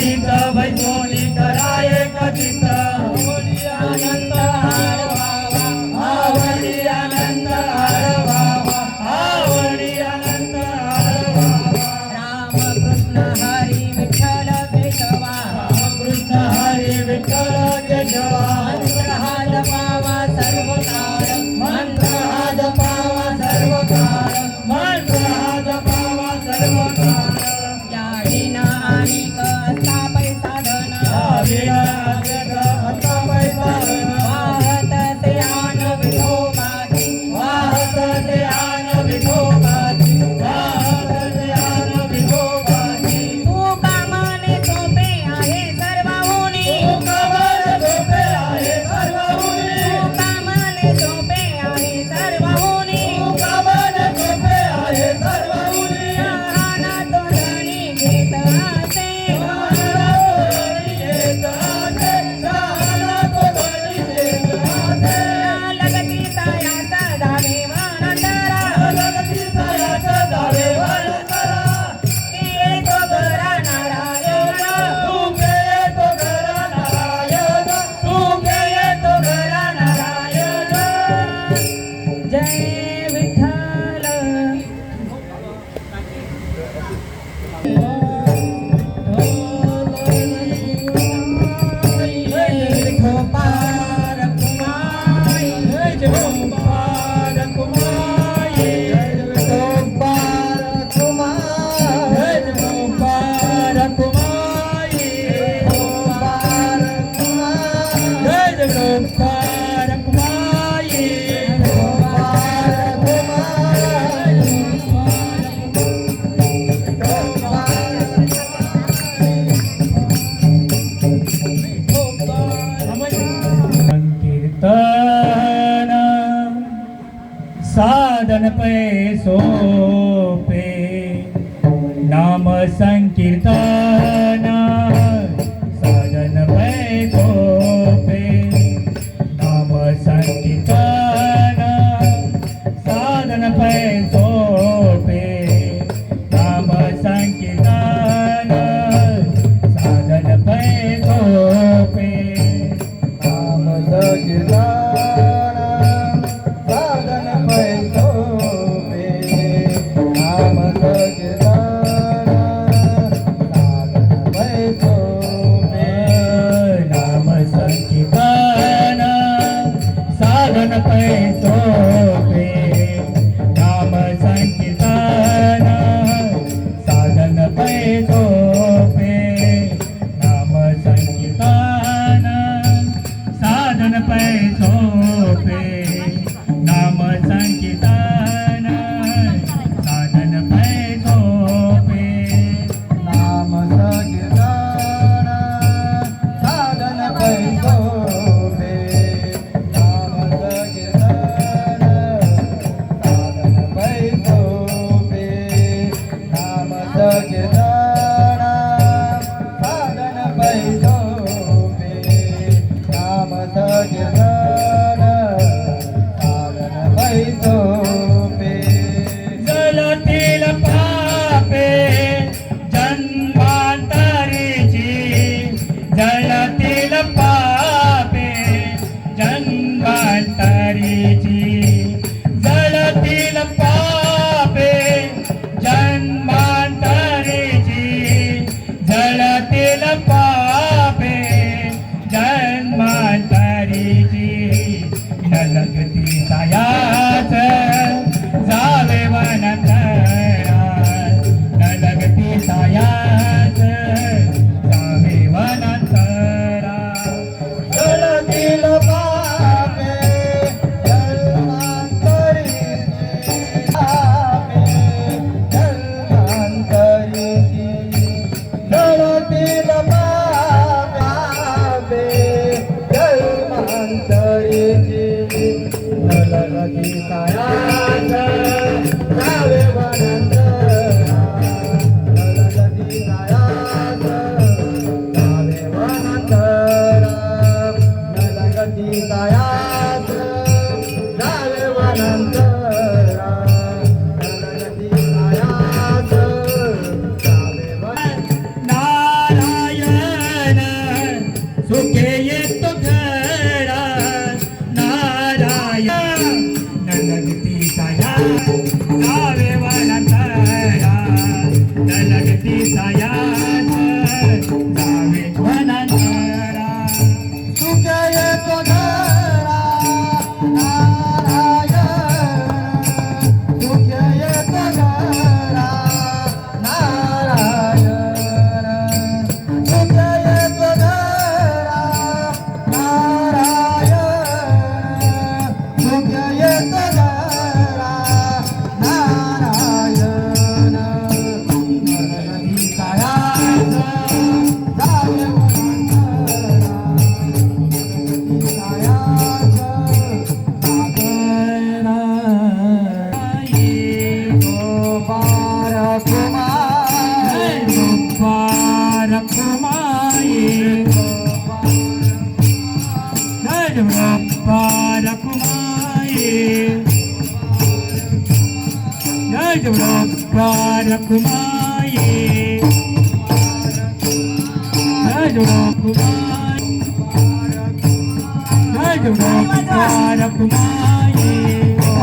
कधीच वैसोनी कराय कधीच आवडी आनंद आळवावा आवडी आनंद आळवावा आवडी आनंद आळवावा रामकृष्ण हरी विठ्ठल केशवा रामकृष्ण हरी विठ्ठल केशवा मंत्र हा जपावा सर्व काळ मंत्र हा जपावा सर्व काळ मंत्र हा जपावा सर्व काळ या विना अनेक असता पैसा धन विना अनेक असता पैसा धन वाहत ते आन विठोबाची वाहत ते आन विठोबाची वाहत ते आन विठोबाची तू कामाने सोपे आहे सर्वाहुनी तू कामाने सोपे आहे सर्वाहुनी तू कामाने सोपे आहे सर्वाहुनी तू कामाने सोपे आहे सर्वाहुनी शहाणा तो धनी घेत असे लगतीचा याचा जावे वनंतरा के तो घरा नारायण जय विठ्ठल विठोबार कुमाई विठोबार कुमाई विठोबार कुमाई विठोबार कुमाई विठोबार कुमाई विठोबार कुमाई संकीर्तन साधन पे सोपे नाम संकीर्तन साधन पे सोपे नाम संकीर्तन साधन पे सोपे नाम संकीर्तन साधन पे सोपे नाम संकीर्तन साधन पे सोपे नाम संकीर्तन साधन पे सोपे नाम संकीर्तन साधन पे सोपे नाम संकीर्तन साधन पे सोपे नाम संकीर्तन साधन पे सोपे नाम संकीर्तन साधन पे सोपे नाम संकीर्तन साधन पे सोपे नाम संकीर्तन साधन पे सोपे नाम संकीर्तन साधन पे सोपे जलतील पापे जन्मांतरीची जलतील पापे जन्मांतरीची जलतील पापे जन्मांतरीची जलतील पापे जन्मांतरीची न लगती सायाच जावे वनंतरा न लगती सायाच जावे वनंतरा जलतील पापे जन्मांतरीची पापे जन्मांतरीची जलतील पापे जन्मांतरीची न लगती सायाच जावे वनंतरा न लगती सायाच जावे वनंतरा न लगती सायाच जावे वनंतरा न लगती सायाच जावे वनंतरा नारायण जावे वनांतरा तुझ्या येतो घरा नारायण तुझ्या येतो घरा नारायण तुझ्या येतो घरा नारायण तुझ्या येतो घरा नारायण नरहरी कायाच जावे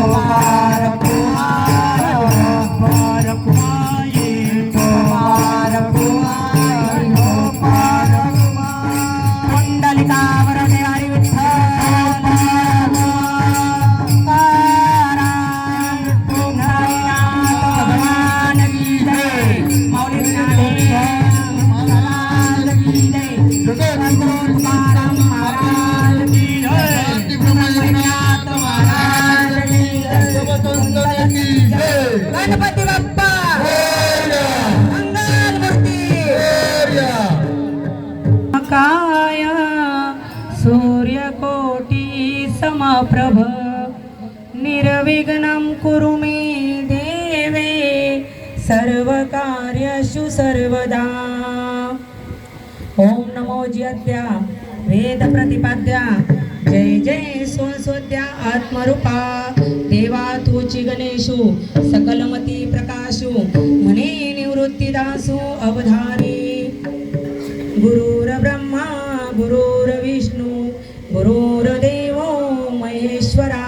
वनांतरा कायाच कुंडलिकावरदे हरी विठ्ठल भगवान की जय मौली महाराज की जय तुकाराम महाराज की जय ब्रह्मनाथ महाराज की जय गणपती बाप्पा मंगलमूर्ती काय सूर्यकोटि समप्रभ निर्विघ्नं कुरु मे देवे सर्वकार्येषु सर्वदा ओम नमो जयद्या वेद प्रतिपाद्या जय जय स्वस्वद्या आत्मरूपा देवा तुची गणेशु सकलमती प्रकाशु मने निवृत्तिदासु अवधारी गुरुर्ब्रह्मा गुरुर्विष्णु गुरुर्देवो महेश्वरा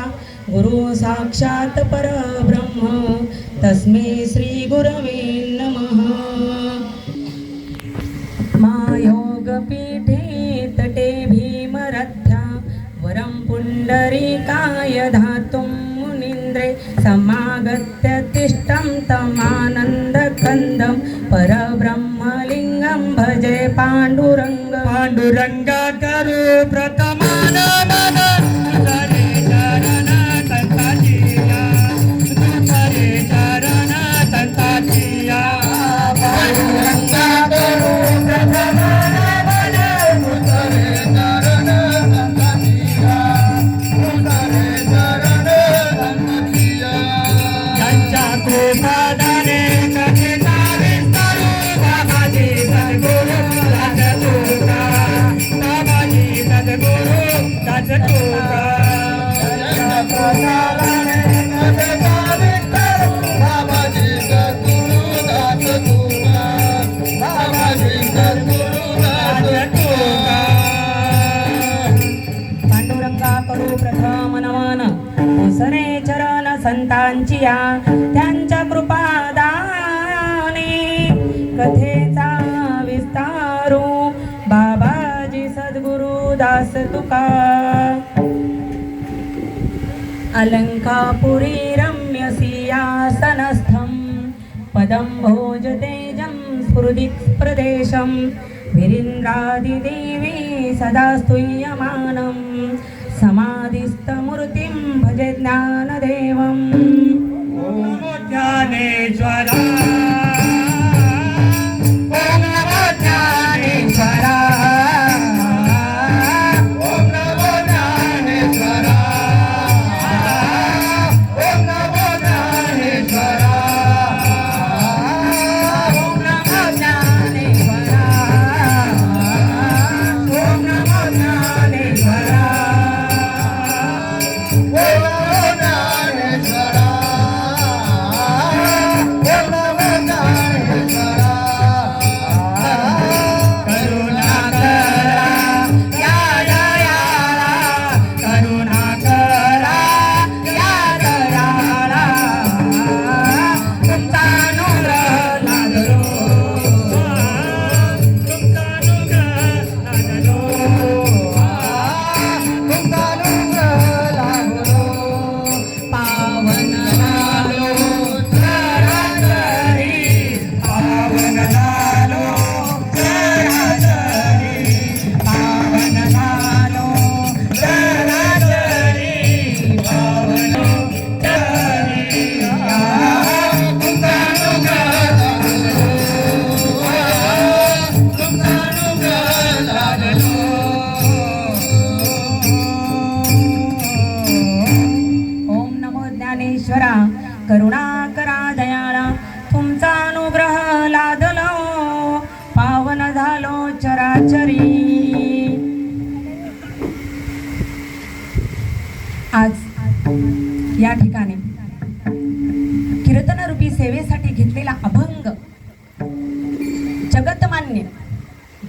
गुरु साक्षात् परब्रह्म तस्मै श्री गुरवे नमः मायोगपीठे तटे भीमरथ्या वरं पुण्डरीकाय धातुं मुनीन्द्रे समागत्य तिष्ठं तमानन्दकन्दं परब्रह्मलिङ्गं भजे पाण्डुरङ्ग पांडुरंग करू प्रथमान मन तुझरे चरण संताचिया तुझरे चरण संताचिया पांडुरंग करू प्रथमान मन तुझरे चरण संताचिया तुझरे चरण संताचिया ज्यांच्या कृपादाने कथेचा विस्तारू बाबाजी सद्गुरु दास तुका बाबाजी सद्गुरु दास तुका ज्यांच्या प्रसादाने कथेचा विस्तारू बाबाजी सद्गुरु दास तुका बाबाजी सद्गुरु दास तुका पांडुरंगा करू प्रथम नमन ओसरे चरण संतांची या त्यांच्या कृपादाने कथेचा विस्तारू बाबाजी सद्गुरु दास तुका अलंकापुरी रम्य सिंहासनस्थं पदं भोजतेजं स्फुरदिक् प्रदेशं वीरीन्द्रादिदेवी सदा स्तूयमानं समाधिस्थमूर्तिं भजे ज्ञानदेवम् ओम ज्ञानेश्वरा ओम नमो ज्ञानेश्वरा ओम नमो ज्ञानेश्वरा ओम नमो ज्ञानेश्वरा ओम नमो ज्ञानेश्वरा ओम नमो ज्ञानेश्वरा ओम नमो ज्ञानेश्वरा ओम नमो चराचरी. आज या ठिकाणी कीर्तनरूपी सेवेसाठी घेतलेला अभंग जगतमान्य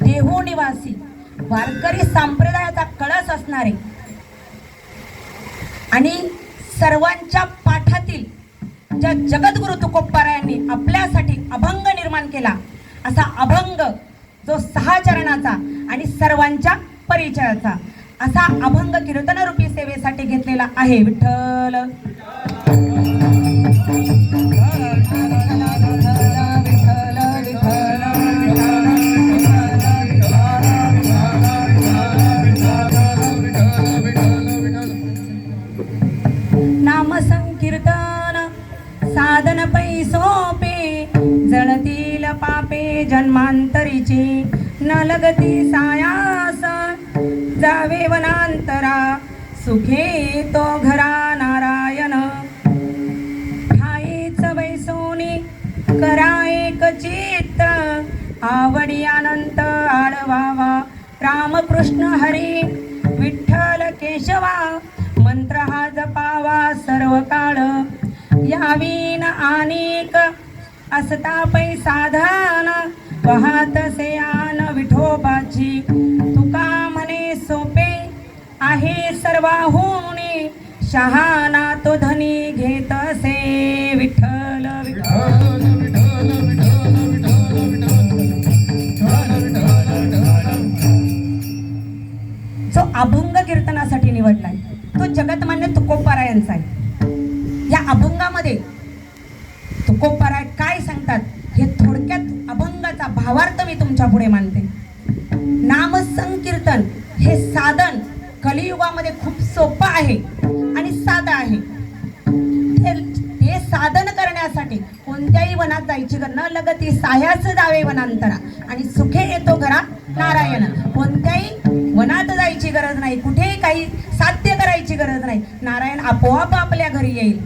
देहू निवासी वारकरी संप्रदायाचा कळस असणारे आणि सर्वांच्या पाठातील ज्या जगद्गुरु तुकोबारायांनी आपल्यासाठी अभंग निर्माण केला असा अभंग जो 6 चरणाचा आणि सर्वांच्या परिचयाचा असा अभंग कीर्तनरूपी सेवेसाठी घेतलेला आहे. विठ्ठल नाम संकीर्तन साधन पै सोपे जळतील पापे जन्मांतरीची न लगती सायास जावे वनांतरा सुखे तो घरा नारायण ठाईच बैसोनी करा एक चित्त आवडी अनंत आळवावा रामकृष्ण हरी विठ्ठल केशवा मंत्र हा जपावा सर्व काळ यावीन अनेक असता पै साधन वाहत सेयान विठोबाची तुका म्हणे सोपे आहे सर्वाहुनी शहाणा तो धनी घेत असे. विठ्ठल जो अभंग कीर्तनासाठी निवडलाय तो जगतमान्य तुकोबारायांचा आहे. या अभंगामध्ये तुकोबाराय काय सांगतात हे थोडक्यात अभंगाचा भावार्थ मी तुमच्या पुढे मांडते. नाम संकीर्तन हे साधन कलियुगामध्ये खूप सोपं आहे आणि साधं आहे. हे साधन करण्यासाठी कोणत्याही वनात जायची गरज न लगती साह्याच जावे वनांतरा आणि सुखे येतो घरा नारायण. कोणत्याही वनात जायची गरज नाही, कुठेही काही साध्य करायची गरज नाही, नारायण आपोआप आपल्या घरी येईल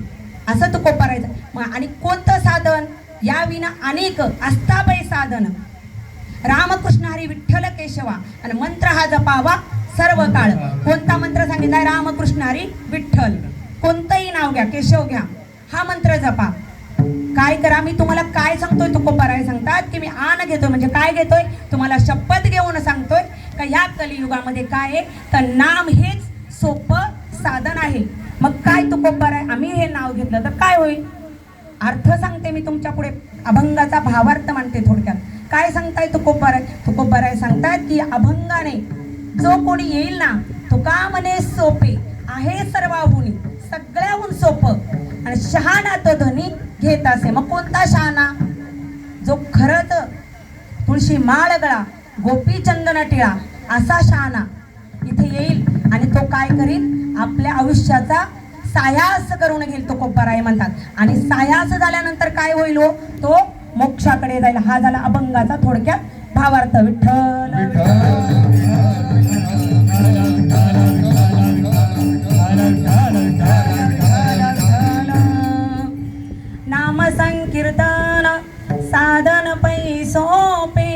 असं तुकोबारायचं. आणि कोणतं साधन या विना अनेक अस्तापै साधन रामकृष्ण हरी विठ्ठल केशवा आणि मंत्र हा जपावा सर्व काळ. कोणता मंत्र सांगितलाय? रामकृष्ण हरी विठ्ठल. कोणतंही नाव घ्या, केशव घ्या, हा मंत्र जपा. काय करा, मी तुम्हाला काय सांगतोय तुकोबाराय सांगतात की मी आन घेतोय म्हणजे काय घेतोय, तुम्हाला शपथ घेऊन सांगतोय का ह्या कलियुगामध्ये काय आहे तर नाम हेच सोपं साधन आहे. मग काय तुकोबाराय आम्ही हे नाव घेतलं तर काय होईल, अर्थ सांगते मी तुमच्या पुढे. अभंगाचा भावार्थ मांडते थोडक्यात. काय सांगताय तुकोबाराय? तुकोबाराय सांगतायत की अभंगाने जो कोणी येईल ना तुका म्हणे सोपे आहे सर्वाहुनी सगळ्याहून सोपं आणि शहाणा तो धनी घेत असे. मग कोणता शहाणा? जो खरंच तुळशी माळ गळा गोपी चंदन टिळा असा शहाणा इथे येईल आणि तो काय करील, आपल्या आयुष्याचा सायास करून घेईल तुकोबाराय म्हणतात. आणि सायास झाल्यानंतर काय होईल हो, तो मोक्षाकडे जाईल. हा झाला अभंगाचा थोडक्यात भावार्थ. विठ्ठल नाम संकीर्तन साधन पै सोपे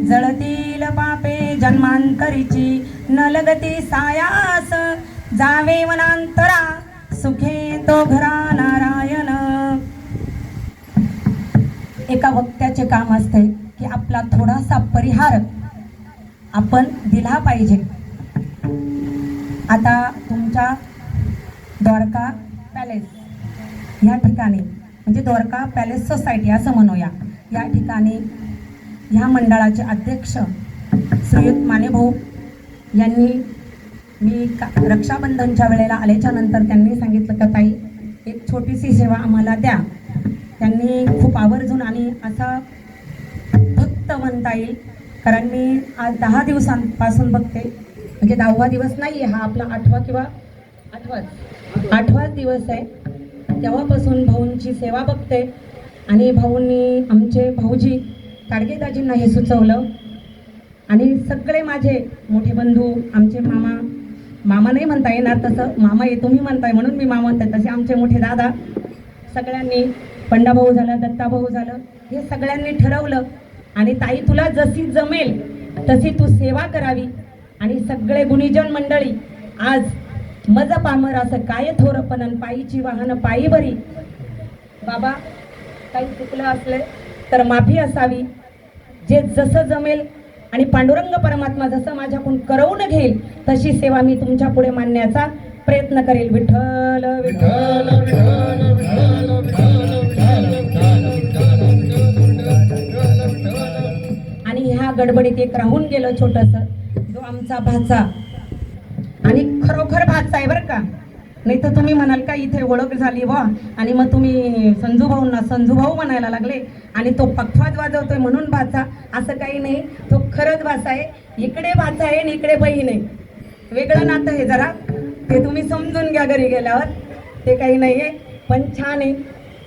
जळतील पापे जन्मांतरीची न लगती सायास जावे वनांतरा सुखे तो घरा नारायण. एका वक्त्याचे काम असते की आपला थोडासा परिहार आपण दिला पाहिजे. आता तुमच्या द्वारका पॅलेस या ठिकाणी म्हणजे द्वारका पॅलेस सोसायटी असं म्हणूया, या ठिकाणी ह्या मंडळाचे अध्यक्ष श्रीयुत मानेभाऊ यांनी मी रक्षाबंधनच्या वेळेला आल्याच्या नंतर त्यांनी सांगितलं का ताई एक छोटीशी सेवा आम्हाला द्या. त्यांनी खूप आवर्जून आणि असा भक्त म्हणता येईल, कारण मी आज 10 दिवसांपासून बघते, म्हणजे 10वा दिवस नाही हा आपला 8वा किंवा 8वाच दिवस आहे. तेव्हापासून भाऊंची सेवा बघते आणि भाऊंनी आमचे भाऊजी काडगेदाजींना हे सुचवलं आणि सगळे माझे मोठे बंधू आमचे मामा नाही म्हणता येणार तसं, मामा हे तुम्ही म्हणताय म्हणून मी मामा म्हणते, तसे आमचे मोठे दादा सगळ्यांनी, पंडाभाऊ झालं, दत्ताभाऊ झालं, हे सगळ्यांनी ठरवलं आणि ताई तुला जशी जमेल तशी तू सेवा करावी. आणि सगळे गुणीजन मंडळी आज मज पामर असं काय थोरपण अन पायीची वाहन पायी बरी. बाबा काही चुकलं असले तर माफी असावी. जे जसं जमेल आणि पांडुरंग परमात्मा जसं माझ्याकडून करवून घेईल तशी सेवा मी तुमच्या पुढे मांडण्याचा प्रयत्न करेल. विठ्ठल विठ्ठल आणि ह्या गडबडीत एक राहून गेलं छोटस, जो आमचा भाचा आणि खरोखर भाचा आहे बरं का. नाही तर तुम्ही म्हणाल का इथे ओळख झाली वा आणि मग तुम्ही संजूभाऊंना संजूभाऊ म्हणायला लागले आणि तो पखवाज वाजवतोय म्हणून भाचा. असं काही नाही, तो खरंच भाचा आहे. इकडे भाचा आहे आणि इकडे बहीण आहे. वेगळं नातं आहे जरा, ते तुम्ही समजून घ्या घरी गेल्यावर. ते काही नाही आहे, पण छान आहे.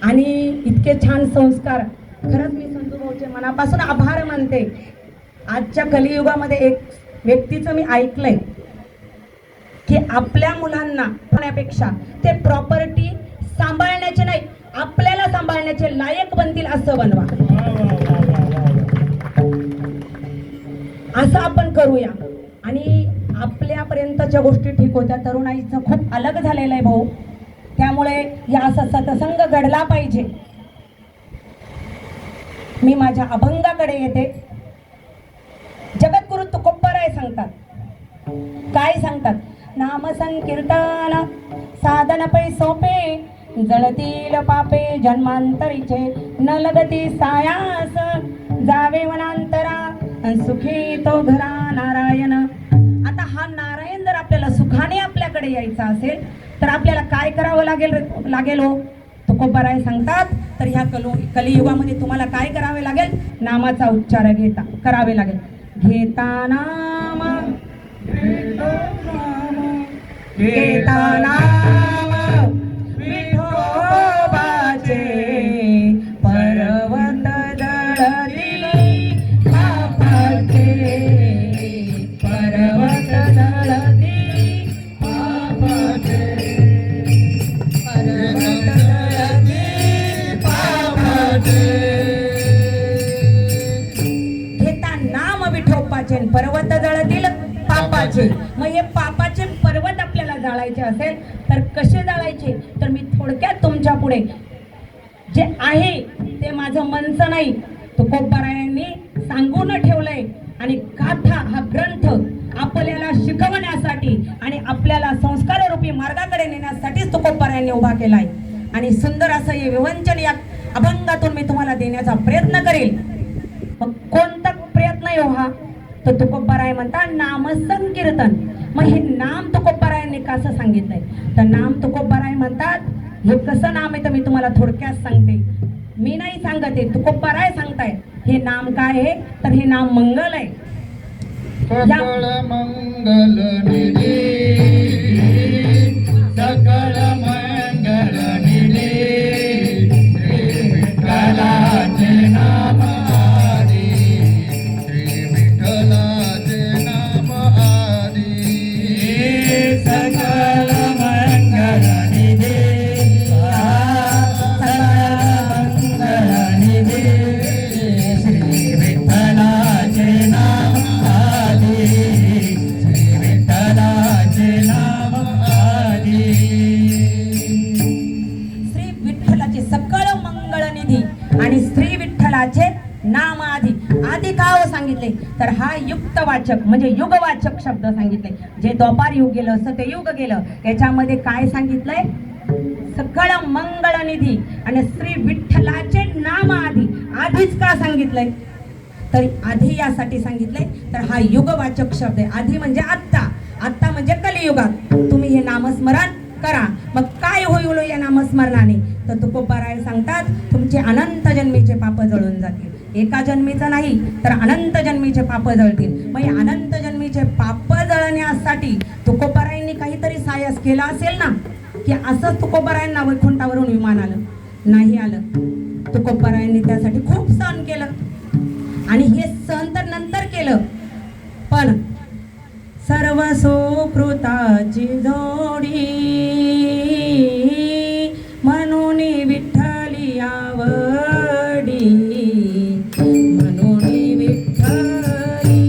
आणि इतके छान संस्कार. खरंच मी संजूभाऊचे मनापासून आभार मानते. आजच्या कलियुगामध्ये एक व्यक्तीचं मी ऐकलंय की आपल्या मुलांना होण्यापेक्षा ते प्रॉपर्टी सांभाळण्याचे नाही, आपल्याला सांभाळण्याचे लायक बनतील असं बनवा. असं आपण करूया. आणि आपल्यापर्यंतच्या गोष्टी ठीक होत्या. तरुणाईचं खूप अलग झालेलं आहे भाऊ. त्यामुळे या असा सत्संग घडला पाहिजे. मी माझ्या अभंगाकडे येते. जगद्गुरु तुकोबाराय सांगतात, काय सांगतात? नाम संकीर्तन साधन पै सोपे, जळतील पापे जन्मांतरीचे, न लगती सायास जावे वनांतरा, सुखी तो घरा नारायण. आता हा नारायण जर आपल्याला सुखाने आपल्याकडे यायचा असेल तर आपल्याला काय करावं लागेल हो? तुकोबाराय सांगतात, तर ह्या कलियुगामध्ये तुम्हाला काय करावे लागेल? नामाचा उच्चार करावे लागेल. घेता नाम घेता नाम विठोबाचे, पर्वत जळती पापाचे, पर्वत जळती पापाचे, पर्वत जळती पापाचे. घेता नाम विठोबाचे, पर्वत जळतील पापाचे. मग हे पापाचे पर्वत आपल्याला जाळायचे असेल तर कसे जाळायचे? तर मी थोडक्यात तुमच्या पुढे जे आहे ते माझं मनचं नाही, तुकोबारायांनी सांगून ठेवलंय. आणि गाथा हा ग्रंथ आपल्याला शिकवण्यासाठी आणि आपल्याला संस्कार रूपी मार्गाकडे नेण्यासाठीच तुकोबारायांनी उभा केलाय. आणि सुंदर असं हे विवंचन या अभंगातून मी तुम्हाला देण्याचा प्रयत्न करेल. मग कोणता प्रयत्न आहे हा? तर तुकोबाराय म्हणतात नाम संकीर्तन. मग हे नाम तुकोबारायांनी कसं सांगितलंय? तर नाम तुकोबाराय म्हणतात हे कसं नाम आहे तर मी तुम्हाला थोडक्यात सांगते. मी नाही सांगते, तुकोबाराय सांगताय. हे नाम काय आहे? तर हे नाम मंगल आहे. सकळ मंगल निधी, सकळ मंगल निधी, श्री विठ्ठलाचे नाम आदी, श्री विठ्ठलाचे नाम आदी. सकळ मंगल निधी, सकळ मंगल निधी, श्री विठ्ठलाचे नाम आदी, श्री विठ्ठलाचे नाम आदी. श्री विठ्ठलाचे सकळ मंगळ निधी आणि श्री विठ्ठलाचे नाम आधी. आधी का हो सांगितले? तर हा युक्तवाचक म्हणजे युगवाचक शब्द सांगितले. जे द्वापार युग गेलं सतयुग गेलं याच्यामध्ये काय सांगितलंय? सकळ मंगळ निधी आणि श्री विठ्ठलाचे नाम आधी. आधीच का सांगितलंय? तर आधी यासाठी सांगितलंय तर हा युगवाचक शब्द आहे. आधी म्हणजे आत्ता, आत्ता म्हणजे कलियुगात तुम्ही हे नामस्मरण करा. मग काय होईल या नामस्मरणाने? तर तुकोबाराय सांगतात तुमचे अनंत जन्मीचे पाप जळून जातील. एका जन्मीचं नाही तर अनंत जन्मीचे पाप जळतील. मग हे अनंत जन्मीचे पाप जळण्यासाठी तुकोबारायांनी काहीतरी सायस केला असेल ना, की असं तुकोबारायांना वैकुंठावरून विमान आलं नाही आलं. तुकोबारायांनी त्यासाठी खूप सहन केलं आणि हे सहन तर नंतर केलं. पण सर्व सुकृताची जोडी म्हणून विठ्ठली आवडी, म्हणून विठ्ठली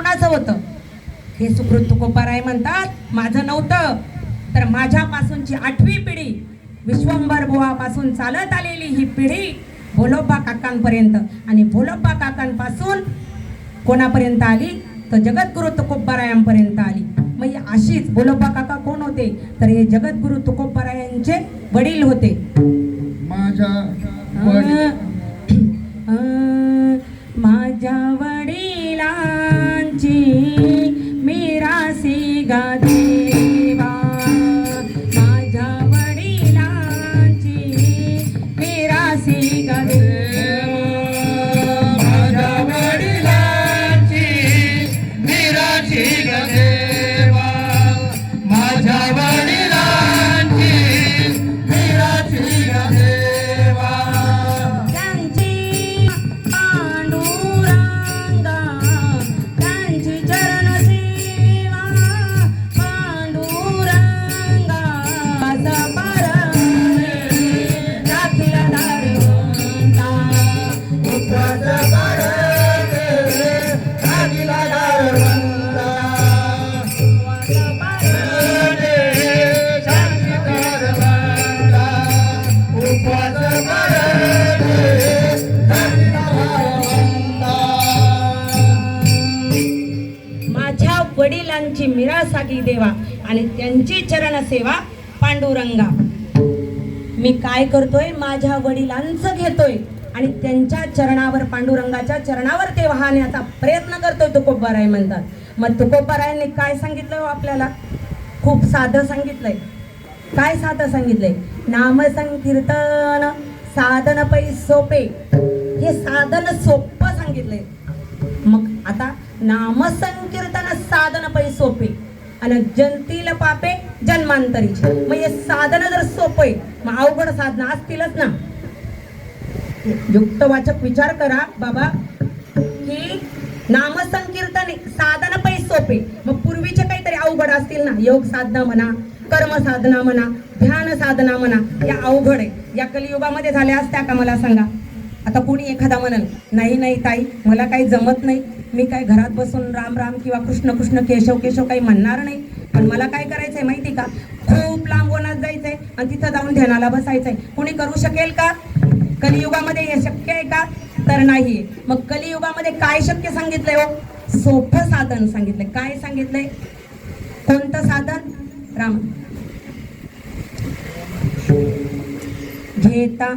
कोणाचं होतं? हे सुकृत तुकोबाराय म्हणतात माझं नव्हतं, तर माझ्यापासूनची 8वी पिढी विश्वंभर बुवापासून चालत आलेली ही पिढी भोलोबा काकांपर्यंत, आणि भोलोबा काकांपासून कोणापर्यंत आली तर जगद्गुरु तुकोबारायांपर्यंत आली. मग ही अशीच भोलोबा काका कोण होते तर हे जगद्गुरु तुकोबारायांचे वडील होते. माझ्या माझ्या वडिलांची मिरासी गा देवा, माझ्या वडिलांची मिरासी गा देवा, माझ्या वडिलांची निराशी ग देवा, माझ्या वडिलांची निराशी ग देवा, त्यांची पांडुरंगा त्यांची चरण सेवा, पांडुरंगा परमे राखीला दारवंता, उपवास करते रागीला दारवंता, करते शांती दारवंता, उपवास करते रागीला दारवंता. माझ्या वडिलांची मिरासागी देवा आणि त्यांची चरण सेवा पांडुरंगा. मी काय करतोय? माझ्या वडिलांचं घेतोय आणि त्यांच्या चरणावर, पांडुरंगाच्या चरणावर ते वाहण्याचा प्रयत्न करतोय तुकोबाराय म्हणतात. मग तुकोबारायांनी काय सांगितलं हो आपल्याला? खूप साधं सांगितलंय. काय साधं सांगितलंय? नाम संकीर्तन साधन पै सोपे. हे साधन सोपं सांगितलंय. मग आता नामसंकीर्तन साधन पै सोपे आणि जंतील पापे जन्मांतरीचे. मग हे साधन जर सोपे मग अवघड साधना असतीलच ना. युक्तवाचक विचार करा बाबा की नामसंकीर्तन साधन पै सोपे, मग पूर्वीचे काहीतरी अवघड असतील ना. योग साधना म्हणा, कर्म साधना म्हणा, ध्यान साधना म्हणा, या अवघड आहे. या कलियुगामध्ये झाल्या असत्या का मला सांगा? आता कोणी एखादा म्हणाल नाही नाही ताई मला काही जमत नाही, मी काय घरात बसून राम राम किंवा कृष्ण कृष्ण केशव केशव काही म्हणणार नाही, पण मला काय करायचंय माहिती का? खूप लांब वनात जायचंय आणि तिथं जाऊन ध्यानाला बसायचंय. कोणी करू शकेल का? कलियुगामध्ये हे शक्य आहे का? तर नाही. मग कलियुगामध्ये काय शक्य सांगितलंय हो? सोपं साधन सांगितलंय. काय सांगितलंय? कोणतं साधन? राम घेता.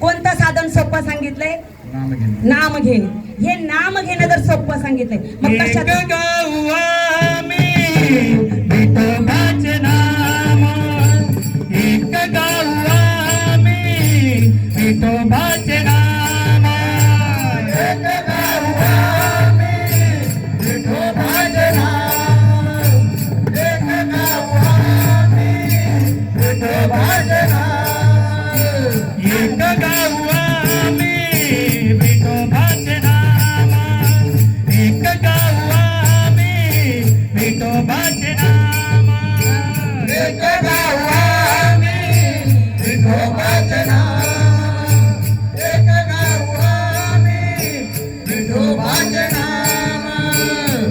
कोणतं साधन सोपं सांगितलंय? नाम घेणे. नाम घेणे. हे नाम घेणं जर सोपं सांगितलंय मग कशात? एक गाऊ आम्ही विठोबाचे नाम, एक गाऊ आम्ही विठोबाचे नाम, एक गाऊ आम्ही विठोबाचे नाम, एक गाऊ आम्ही विठोबाचे नाम, एक गाऊ आम्ही विठोबाचे नाम, एक गाऊ आम्ही विठोबाचे नाम, एक गाऊ आम्ही विठोबाचे नाम, एक गाऊ आम्ही विठोबाचे नाम.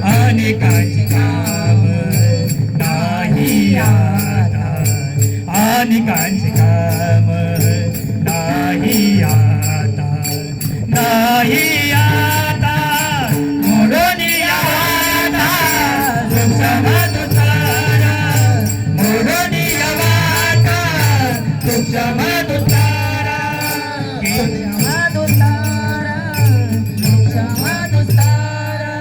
अनेकांची काम नाही आता, अनेकांची काम नाही आता, नाही आता मोडून यावाता सुक्षमदुतारा, मोडून यावाता सुक्षमदुतारा, सुक्षमदुतारा, सुक्षमदुतारा.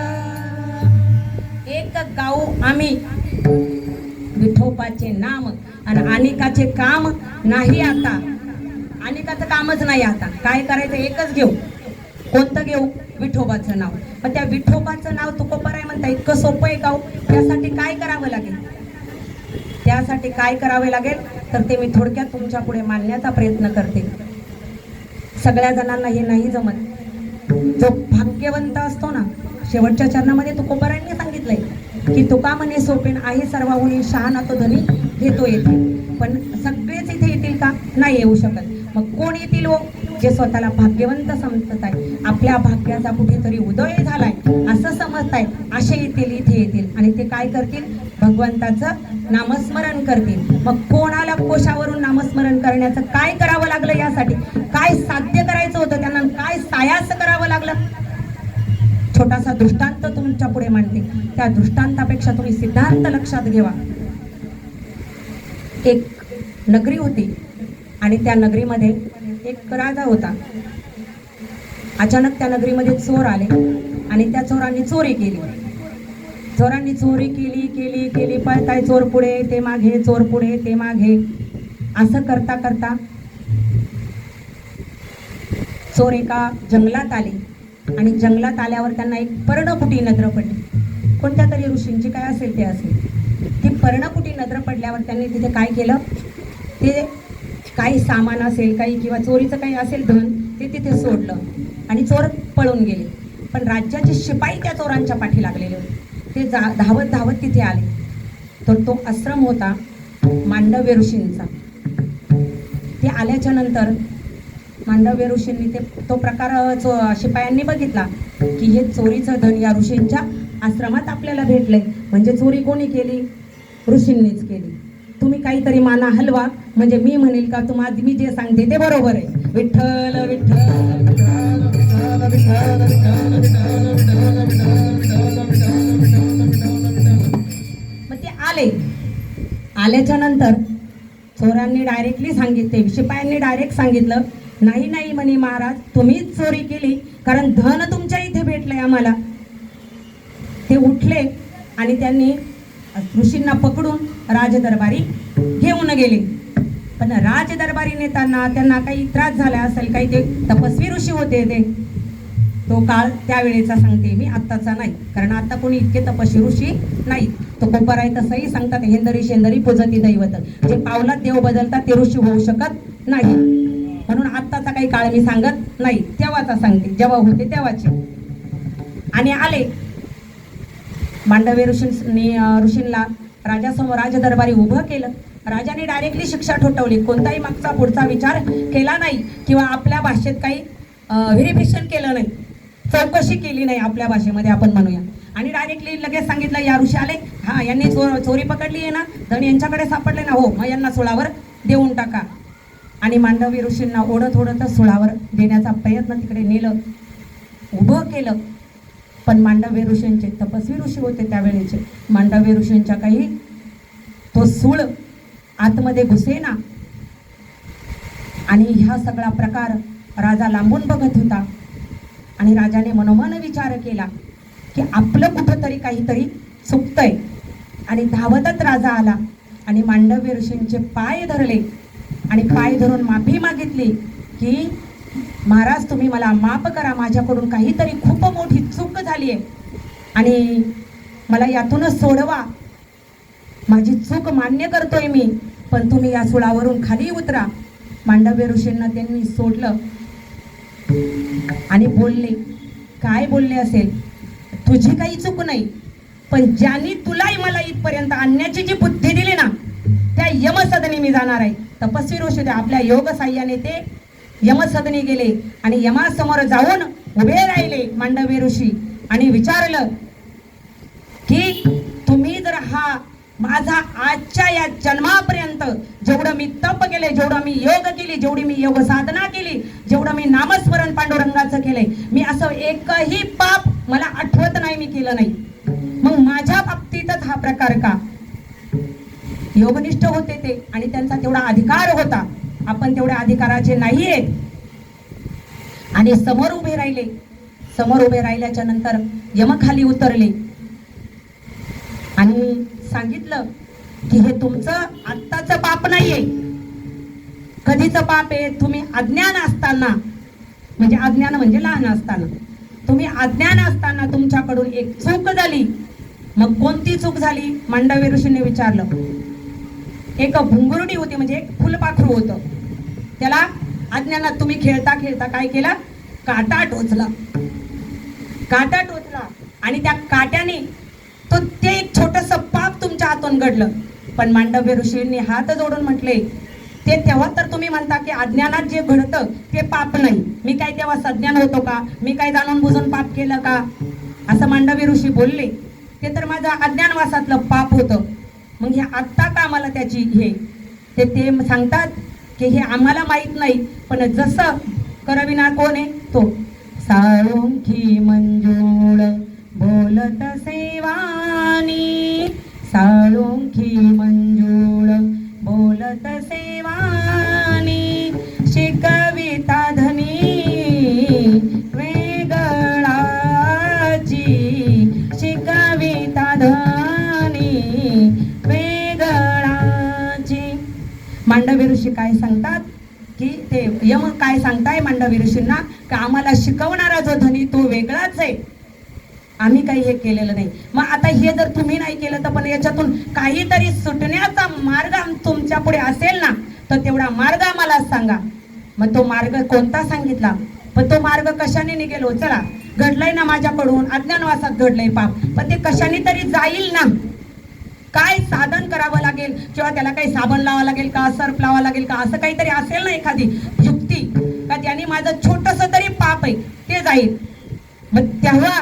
एक गाऊ आम्ही विठोबाचे नाम आणि अनेकाचे काम नाही आता. अनेकाचं कामच नाही आता. काय करायचं? एकच घेऊ. कोणतं घेऊ? विठोबाचं नाव. पण त्या विठोबाचं नाव तुकोबाराय म्हणता इतकं सोपं आहे का हो? त्यासाठी काय करावं लागेल? त्यासाठी काय करावे लागेल तर ते मी थोडक्यात तुमच्या पुढे मांडण्याचा प्रयत्न करते. सगळ्या जणांना हे नाही जमत. जो भाग्यवंत असतो ना, शेवटच्या चरणामध्ये तुकोबारायांनी सांगितलंय की तुका म्हणे सोपेन आहे सर्वाहुनी शहाणा तो धनी घेतो येते. पण सगळेच इथे येतील का? नाही येऊ शकत. मग कोण येतील हो? जे स्वतःला भाग्यवंत समजत आहे, आपल्या भाग्याचा कुठेतरी उदय झालाय असं समजताय, असे येतील, इथे येतील आणि ते काय करतील, भगवंताचं नामस्मरण करतील. मग कोणाला कोशावरून नामस्मरण करण्याचं काय करावं लागलं, यासाठी काय साध्य करायचं होतं त्यांना, काय सायास करावं लागलं. छोटासा दृष्टांत तुमच्या पुढे मांडते. त्या दृष्टांतापेक्षा तुम्ही सिद्धांत लक्षात घेवा. एक नगरी होती आणि त्या नगरीमध्ये एक राजा होता. अचानक त्या नगरीमध्ये चोर आले आणि त्या चोरांनी चोरी केली. चोरांनी चोरी केली केली केली, पळताय चोर पुढे ते मागे, चोर पुढे ते मागे, असं करता करता चोर एका जंगलात आले आणि जंगलात आल्यावर त्यांना एक पर्णकुटी नजर पडली. कोणत्या तरी ऋषींची काय असेल ते असेल. ती पर्णकुटी नजर पडल्यावर त्यांनी तिथे काय केलं, ते काही सामान असेल काही किंवा चोरीचं काही असेल धन, ते तिथे सोडलं आणि चोर पळून गेले. पण राज्याचे शिपाई त्या चोरांच्या पाठी लागलेले होते. ते धावत धावत तिथे आले. तर तो आश्रम होता मांडव्य ऋषींचा. ते आल्याच्या नंतर मांडव्य ऋषींनी तो प्रकार शिपायांनी बघितला की हे चोरीचं धन या ऋषींच्या आश्रमात आपल्याला भेटलंय, म्हणजे चोरी कोणी केली, ऋषींनीच केली. तुम्ही काहीतरी माना हलवा, म्हणजे मी म्हणेल का तुम्हाला मी जे सांगते ते बरोबर आहे. विठ्ठल विठ्ठल मग ते आल्याच्या नंतर चोरांनी डायरेक्टली सांगितले, शिपायांनी डायरेक्ट सांगितलं, नाही नाही म्हणे महाराज, तुम्हीच चोरी केली, कारण धन तुमच्या इथे भेटलंय आम्हाला. ते उठले आणि त्यांनी ऋषींना पकडून राजदरबारी घेऊन गेले. पण राजदरबारी नेताना त्यांना काही त्रास झाला असेल, काही ते तपस्वी ऋषी होते ते. तो काळ त्यावेळेचा सांगते मी, आत्ताचा नाही, कारण आता कोणी इतके तपस्वी ऋषी नाही. तो कोपर आहे तसंही सांगतात, हेंदरी शेंदरी पूजती दैवत, जे पावलात देव बदलतात ते ऋषी होऊ शकत नाही. म्हणून आत्ताचा काही काळ मी सांगत नाही, तेव्हाचा सांगते, जेव्हा होते तेव्हाची. आणि आले मांडव्य ऋषींना राजासमोर राजदरबारी उभं केलं. राजाने डायरेक्टली शिक्षा ठोठवली, कोणताही मागचा पुढचा विचार केला नाही किंवा आपल्या भाषेत काही व्हेरिफिकेशन केलं नाही, चौकशी केली नाही आपल्या भाषेमध्ये आपण म्हणूया. आणि डायरेक्टली लगेच सांगितलं, या ऋषी आले, हा यांनी चोरी पकडली आहे ना, धन यांच्याकडे सापडले ना, हो मग यांना सुळावर देऊन टाका. आणि मांडवी ऋषींना ओढत ओढतच सुळावर देण्याचा प्रयत्न तिकडे नेलं, उभं केलं. पण मांडव्य ऋषींचे तपस्वी ऋषी होते त्यावेळेचे, मांडव्य ऋषींच्या काही तो सूळ आतमध्ये घुसेना. आणि ह्या सगळा प्रकार राजा लांबून बघत होता. आणि राजाने मनोमन विचार केला की आपलं कुठंतरी काहीतरी चुकतंय. आणि धावतच राजा आला आणि मांडव्य ऋषींचे पाय धरले आणि पाय धरून माफी मागितली की महाराज तुम्ही मला माफ करा, माझ्याकडून काहीतरी खूप मोठी चूक झाली आहे आणि मला यातूनच सोडवा, माझी चूक मान्य करतोय मी, पण तुम्ही या सुळावरून खाली उतरा. मांडव्य ऋषींना त्यांनी सोडलं आणि बोलले, काय बोलले असेल, तुझी काही चूक नाही, पण ज्यांनी तुलाही मला इथपर्यंत आणण्याची जी बुद्धी दिली ना, त्या यमसदनी मी जाणार आहे. तपस्वी ऋषी होते, आपल्या योग साह्याने ते यमसदनी गेले आणि यमासमोर जाऊन उभे राहिले मांडव्य ऋषी आणि विचारलं की तुम्ही जर हा माझा आजच्या या जन्मापर्यंत जेवढं मी तप केले, जेवढं मी योग केली, जेवढी मी योग साधना केली, जेवढं मी नामस्मरण पांडुरंगाचं केलंय, मी असं एकही पाप मला आठवत नाही मी केलं नाही, मग माझ्या बाबतीतच हा प्रकार का? योगनिष्ठ होते ते आणि त्यांचा तेवढा अधिकार होता, आपण तेवढ्या अधिकाराचे नाहीये. आणि समोर उभे राहिले. समोर उभे राहिल्याच्या नंतर यम खाली उतरले आणि सांगितलं की हे तुमचं आत्ताचं पाप नाहीये, कधीचं पाप आहे, तुम्ही अज्ञान असताना, म्हणजे अज्ञान म्हणजे लहान असताना, तुम्ही अज्ञान असताना तुमच्याकडून एक चूक झाली. मग कोणती चूक झाली? मांडव्य ऋषीने विचारलं. एक भुंगुरडी होती, म्हणजे एक फुलपाखरू होतं, त्याला अज्ञानात तुम्ही खेळता खेळता काय केला, काटा टोचला. काटा टोचला आणि त्या काट्याने तो ते एक छोटस पाप तुमच्या हातून घडलं. पण मांडव्य ऋषींनी हात जोडून म्हटले, ते तेव्हा तर तुम्ही म्हणता की अज्ञानात जे घडतं ते पाप नाही. मी काय तेव्हा सज्ञान होतो का? मी काय जाणून बुजून पाप केलं का? असं मांडवी ऋषी बोलले. ते तर माझं अज्ञानवासातलं पाप होतं. मग हे आत्ता का आम्हाला त्याची हे ते सांगतात की हे आम्हाला माहीत नाही, पण जसं करविना कोण आहे तो साळुंखी मंजूळ बोलत सेवानी, साळुंखी मंजूळ बोलत सेवानी, शिकविता धनी वेगळाची, शिकविता धनी वेगळाची. मांडवी ऋषी काय सांगतात की ते यम काय सांगताय मांडवी ऋषींना की आम्हाला शिकवणारा जो धनी तो वेगळाच आहे, आम्ही काही हे केलेलं नाही. मग आता हे जर तुम्ही नाही केलं तर पण याच्यातून काहीतरी सुटण्याचा मार्ग तुमच्या पुढे असेल ना, तर तेवढा मार्ग आम्हाला सांगा. मग तो मार्ग कोणता सांगितला, पण तो मार्ग कशाने निघेलो? चला घडलंय ना माझ्याकडून, अज्ञानवासात घडलंय पाप, पण ते कशाने तरी जाईल ना. काय साधन करावं लागेल किंवा त्याला काही साबण लावावं लागेल का, सर्फ लावावं लागेल का, असं काहीतरी असेल ना एखादी युक्ती का त्याने माझं छोटस तरी पाप आहे ते जाईल. मग तेव्हा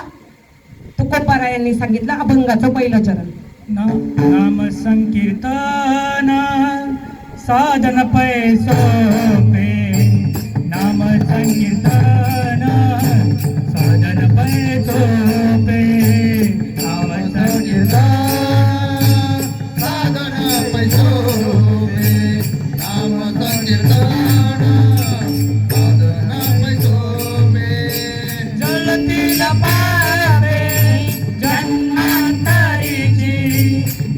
तुकोबारायांनी सांगितलं अभंगाचं पहिलं चरण. नाम संकीर्तन साधन पै सोपे, नाम संकीर्तन साधन पै सोपे, नाम संकीर्तन साधन पै सोपे, नाम संकीर्तन साधन पै सोपे, जलतील पावे जन्मांतरीची,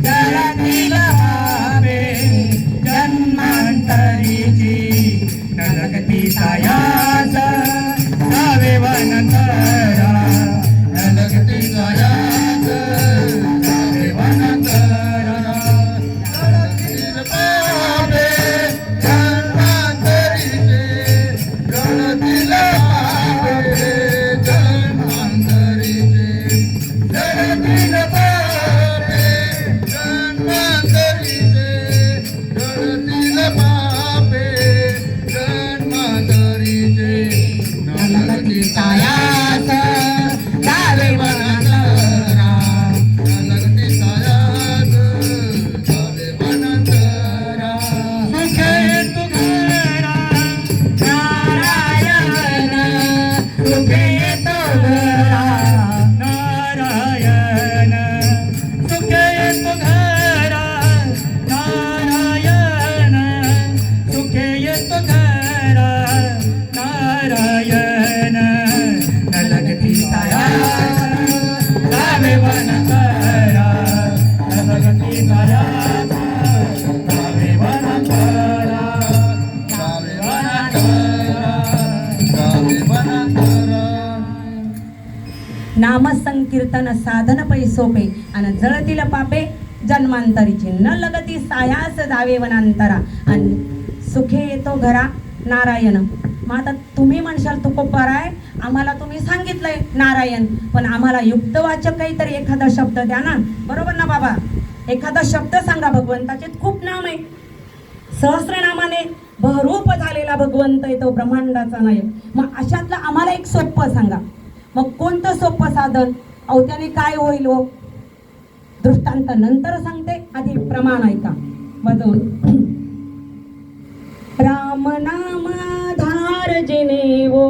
जलतील पावे जन्मांतरीची, नरकती सायास जावे वनंतरा, नरकती सायास जावे वनंतरा, जलतील पावे जन्मांतरीची, जलतील पावे जन्मांतरीची, जलतील पावे जन्मांतरीची, जलतील पावे जन्मांतरीची, नरकती सायास जावे वनंतरा, नरकती सायास जावे वनंतरा, सुखे तुघरा नारायण सुखे येतो घरा, नारायण सुखे येतो घरा, नारायण सुखे येतो घरा, नारायण नलगती सायास जावे वनंतरा, नलगती सायास जावे वनंतरा, जावे वनंतरा, जावे वनंतरा. नाम संकीर्तन साधन पै सोपे आणि जळतील पापे जन्मांतरीची, न लगती सायास जावे वनांतरा आणि सुखे येतो घरा नारायण. मग आता तुम्ही म्हणशाल तुकोबाराय आम्हाला तुम्ही सांगितलंय नारायण, पण आम्हाला युक्तवाचक काहीतरी एखादा शब्द द्या ना. बरोबर ना बाबा, एखादा शब्द सांगा. भगवंताचे खूप नाम आहे, सहस्रनामाने बहरूप झालेला भगवंत आहे तो, ब्रह्मांडाचा नायक. मग अशातलं आम्हाला एक सोपं सांगा. मग कोणतं सोपं साधन? अहो त्याने काय होईल हो? दृष्टांत नंतर सांगते, आधी प्रमाण ऐका वाजवून. राम नाम धार जिनेवो,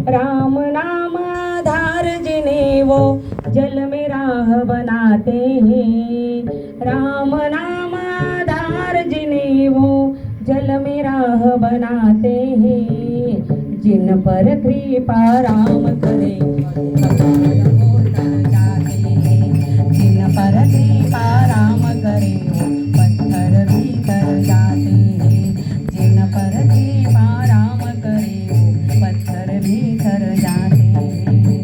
राम नाम धार जिनेवो, जल में राह बनाते हैं. राम नाम धार जिनेवो, जल में राह बनाते हैं. जिन पर कृपा राम करे पताल हो तर जाते हैं. जिन पर कृपा राम करे पत्थर भी तर जाते हैं. जिन पर कृपा राम करे पत्थर भी तर जाते हैं.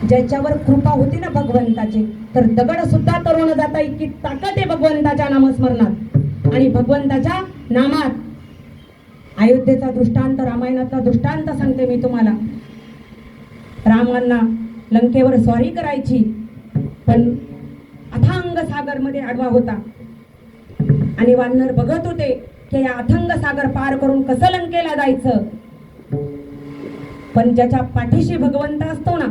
ज्याच्यावर कृपा होती ना भगवंताची, तर दगड सुद्धा तरुण जाता इतकी ताकद आहे भगवंताच्या नामस्मरणात आणि भगवंताच्या नामात. अयोध्येचा दृष्टांत, रामायणाचा दृष्टांत सांगते मी तुम्हाला. रामांना लंकेवर स्वारी करायची, पण अथांग सागरमध्ये आडवा होता. आणि वानर बघत होते की या अथंग सागर पार करून कसं लंकेला जायचं. पण ज्याच्या पाठीशी भगवंत असतो ना,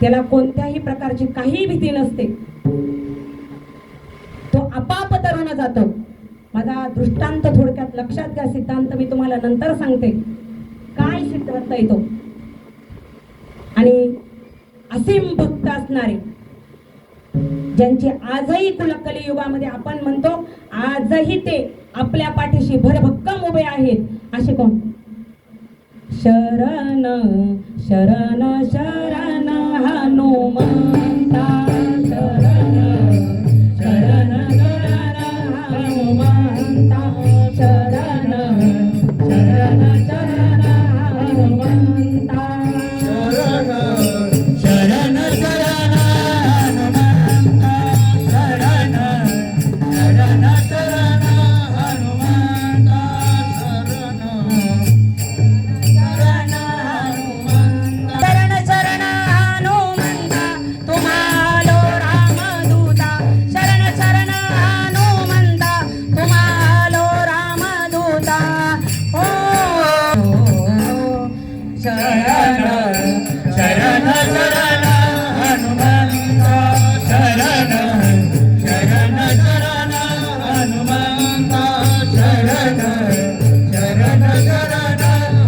त्याला कोणत्याही प्रकारची काही भीती नसते. तो आपाप तरुण जातो. माझा दृष्टांत थोडक्यात लक्षात घ्या. सिद्धांत मी तुम्हाला नंतर सांगते काय सिद्धांत येतो. आणि असीम भक्त असणारे, ज्यांची आजही कलियुगामध्ये आपण म्हणतो आजही ते आपल्या पाठीशी भरभक्कम उभे आहेत, असे कोण? शरण शरण शरण हनुमंता, शरण शरण शरण हनुमंता, शरण शरण शरण हनुमंता, शरण शरण शरण हनुमंता, शरण शरण शरण हनुमंता, शरण शरण हनुमंता तुम्हालो रामदूता, शरण शरण हनुमंता तुम्हालो रामदूता. ओ शरण शरण शरण हनुमंता, शरण शरण शरण हनुमंता, शरण शरण शरण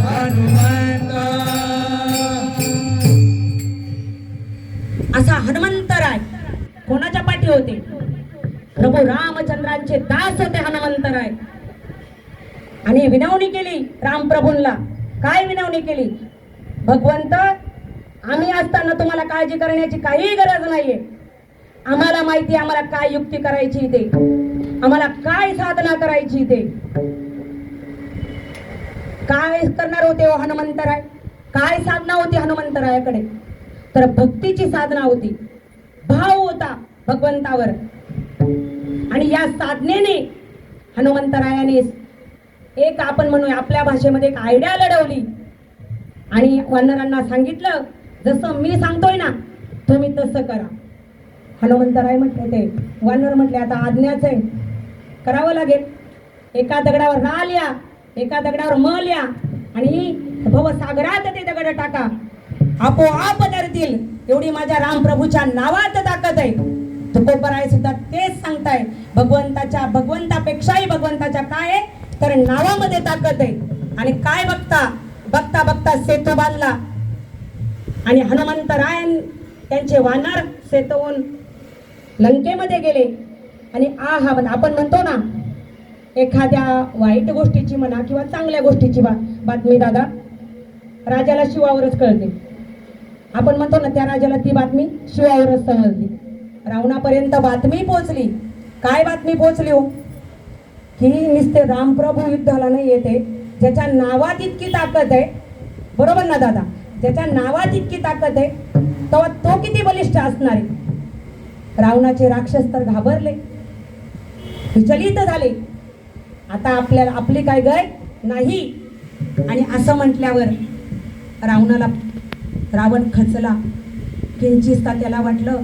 हनुमंता. असा हनुमंतराय कोणाच्या पाठी होते? प्रभू रामचंद्रांचे दास होते हनुमंतराय. आणि विनवणी केली रामप्रभूंना. काय विनवणी केली? भगवंत, आम्ही असताना तुम्हाला काळजी करण्याची काही गरज नाहीये. आम्हाला माहिती, आम्हाला काय युक्ती करायची ते, आम्हाला काय साधना करायची ते. काय करणार होते हो हनुमंतराय? काय साधना होती हनुमंतरायाकडे? तर भक्तीची साधना होती, भाव होता भगवंतावर. आणि या साधनेने हनुमंतरायाने एक, आपण म्हणूया आपल्या भाषेमध्ये, एक आयडिया लढवली. आणि वानरांना सांगितलं, जसं मी सांगतोय ना तुम्ही तसं करा. हनुमंतराय म्हटले, ते वानर म्हटले, आता आज्ञाच आहे, करावं लागेल. एका दगडावर रा लिहा, एका दगडावर म लिहा आणि भवसागरात ते दगड टाका, आपोआप धरतील. एवढी माझ्या रामप्रभूच्या नावात ताकद आहे. तुकोबराय सुद्धा तेच सांगताय, भगवंतापेक्षाही भगवंताच्या काय आहे तर नावामध्ये ताकद आहे. आणि काय बघता बघता सेतू बांधला. आणि हनुमंतरायन त्यांचे वानर सेतून लंकेमध्ये गेले. आणि आपण म्हणतो ना, एखाद्या वाईट गोष्टीची म्हणा किंवा चांगल्या गोष्टीची बातमी दादा राजाला शिवावरच कळते. आपण म्हणतो ना, त्या राजाला ती बातमी शिवावरच समजली. रावणापर्यंत बातमी पोहोचली. काय बातमी पोहोचली हो? की नुसते रामप्रभू युद्धाला नाही येते, ज्याच्या नावात इतकी ताकद आहे, बरोबर ना दादा, ज्याच्या नावात इतकी ताकद आहे तेव्हा तो किती बलिष्ठ असणार आहे. रावणाचे राक्षस तर घाबरले, विचलित झाले. आता आपली काय गय नाही. आणि असं म्हटल्यावर रावण खचला. किंचित त्याला वाटलं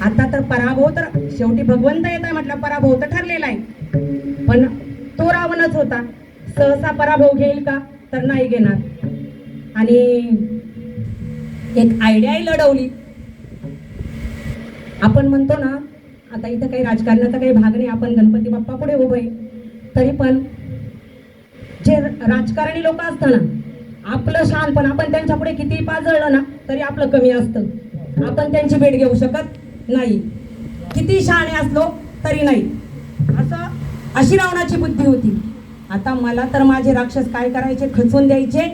आता तर पराभव, तर शेवटी भगवंत येत आहे म्हटलं, पराभव तर ठरलेला आहे. पण तो रावणच होता, सहसा पराभव घेईल का? तर नाही घेणार. आणि एक आयडियाही लढवली. आपण म्हणतो ना, आता इथं काही राजकारणाचा काही भाग नाही, आपण गणपती बाप्पा पुढे उभे, तरी पण जे राजकारणी लोक असतं ना, आपलं शहाणपण आपण त्यांच्या पुढे किती पाजळलं ना तरी आपलं कमी असतं. आपण त्यांची भेट घेऊ शकत नाही, किती शहाणे असलो तरी नाही. अशी रावणाची बुद्धी होती. आता मला तर माझे राक्षस काय करायचे, खचवून द्यायचे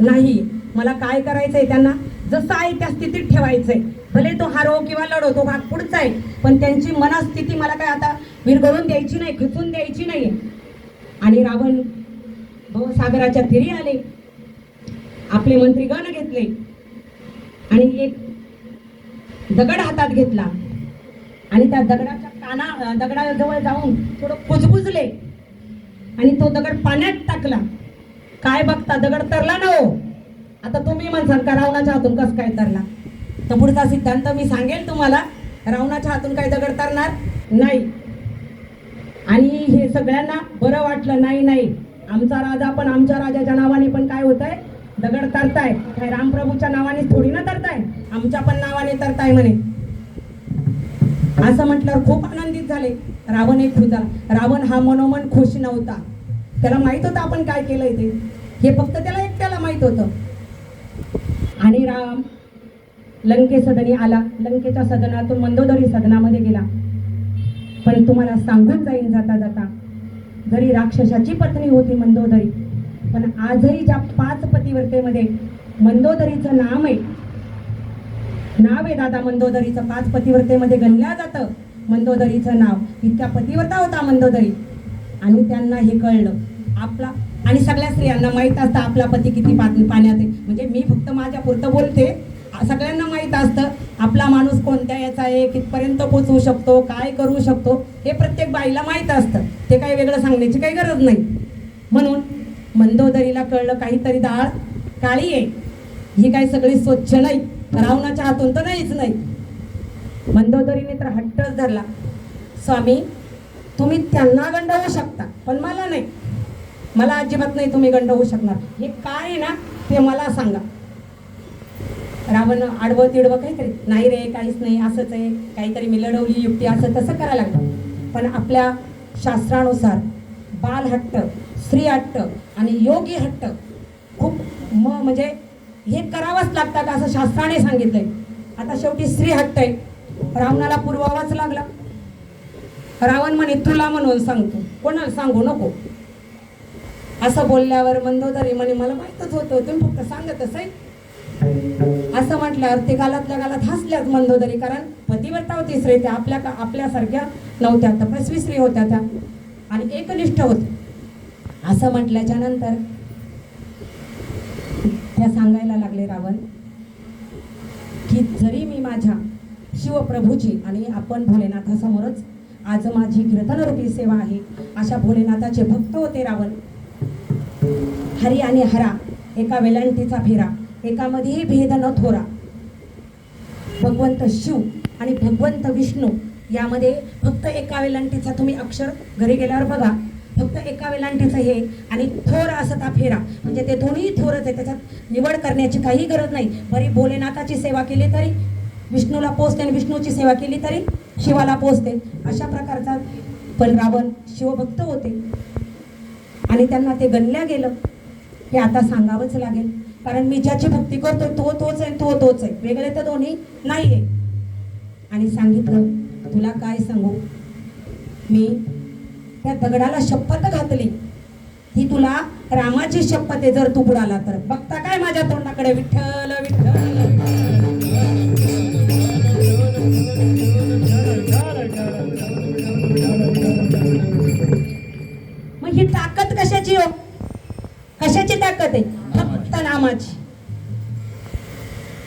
नाही. मला काय करायचंय, त्यांना जसं आहे त्या स्थितीत ठेवायचंय. भले तो हारो किंवा लढो, तो भाग पुढचा आहे, पण त्यांची मनस्थिती मला काय आता विरघळून द्यायची नाही, खचून द्यायची नाही. आणि रावण भवसागराच्या तीरी आले, आपले मंत्रीगण घेतले आणि एक दगड हातात घेतला आणि त्या दगडाजवळ जाऊन थोडं कुजबुजले आणि तो दगड पाण्यात टाकला. काय बघता, दगड तरला ना हो. आता तुम्ही म्हणसाल का रावणाच्या हातून कसं काय तरला? तर पुढचा सिद्धांत मी सांगेल तुम्हाला. रावणाच्या हातून काय दगड तरणार नाही. आणि हे सगळ्यांना बरं वाटलं. नाही, आमचा राजा पण आमच्या राजाच्या नावाने पण काय होत आहे, दगड तरताय. काय रामप्रभूच्या नावाने थोडी ना तरताय, आमच्या पण नावाने तरताय म्हणे. असं म्हटल्यावर खूप आनंदित झाले. रावण एक खुश झाला. रावण हा मनोमन खुश नव्हता. त्याला माहित होतं आपण काय केलंय ते, हे फक्त त्याला एकट्याला माहित होतं. आणि राम लंके सदनी आला. लंकेच्या सदनातून मंदोदरी सदनामध्ये गेला. पण तुम्हाला सांगून जाईन जाता जाता, जरी राक्षसाची पत्नी होती मंदोदरी, पण आजही ज्या 5 पतिव्रतेमध्ये मंदोदरीचं नाव आहे दादा. मंदोदरीचं 5 पतिव्रतेमध्ये गणल्या जातं मंदोदरीचं नाव. इतक्या पतिव्रता होता मंदोदरी. आणि त्यांना हे कळलं आपला, आणि सगळ्या स्त्रियांना माहीत असतं आपला पती किती पाण्यात आहे. म्हणजे मी फक्त माझ्या पुरतं बोलते, सगळ्यांना माहीत असतं आपला माणूस कोणत्या याचा आहे, कितपर्यंत पोचवू शकतो, काय करू शकतो, हे प्रत्येक बाईला माहीत असतं. ते काही वेगळं सांगण्याची काही गरज नाही. म्हणून मंदोदरीला कळलं काहीतरी डाळ काळी आहे, ही काही सगळी स्वच्छ नाही, रावणाच्या हातून तर नाहीच नाही. मंदोदरीने तर हट्टच धरला, स्वामी तुम्ही त्यांना गंडवू शकता पण मला नाही, मला अजिबात नाही तुम्ही गंडवू शकणार. हे काय आहे ना ते मला सांगा. रावण आडवं तिडवं काहीतरी, नाही रे काहीच नाही, असंच आहे, काहीतरी मी लढवली युक्ती, असं तसं करायला लागलं. पण आपल्या शास्त्रानुसार बाल हट्ट, स्त्री हट्ट आणि योगी हट्ट खूप म्हणजे हे करावंच लागतात असं शास्त्राने सांगितलंय. आता शेवटी स्त्री हट्ट आहे, रावणाला पुरवावाच लागला. रावण म्हणे तुला म्हणून सांगतो, कोणाला सांगू नको. असं बोलल्यावर मंदोदरी म्हणे मला माहीतच होतं, तुम्ही फक्त सांगतच आहे. असं म्हटल्यावर ते गालातल्या गालात हसल्याच मंदोदरी, कारण पतिव्रता होती स्त्री, त्या आपल्यासारख्या नव्हत्या, तपस्वी स्त्री होत्या त्या आणि एकनिष्ठ होत्या. असं म्हटल्याच्या नंतर त्या सांगायला लागले रावण की जरी मी माझ्या शिवप्रभूची आणि आपण भोलेनाथासमोरच आज माझी कीर्तनरूपी सेवा आहे, अशा भोलेनाथाचे भक्त होते रावण. हरी आणि हरा एका वेलांटीचा फेरा, एकामध्येही भेद न थोरा. भगवंत शिव आणि भगवंत विष्णू यामध्ये फक्त एका वेलांटीचा तुम्ही अक्षर घरी गेल्यावर बघा, फक्त एका वेलांटीचं हे आणि थोर असं ता फेरा, म्हणजे ते दोन्ही थोरच आहे, त्याच्यात निवड करण्याची काही गरज नाही. बरी भोलेनाथाची सेवा केली तरी विष्णूला पोचते आणि विष्णूची सेवा केली तरी शिवाला पोचते, अशा प्रकारचा. पण रावण शिवभक्त होते आणि त्यांना ते गणल्या गेलं. हे आता सांगावंच लागेल, कारण मी ज्याची भक्ती करतो तो तोच आहे, तो तोच आहे, वेगळे तर दोन्ही नाही आहे. आणि सांगितलं तुला काय सांगू, मी त्या दगडाला शपथ घातली, ही तुला रामाची शपथ आहे, जर तू बुडाला तर. बघता काय माझ्या तोंडाकडे, विठ्ठल विठ्ठल. मग ही ताकद कशाची हो, कशाची ताकद आहे, फक्त नामाची.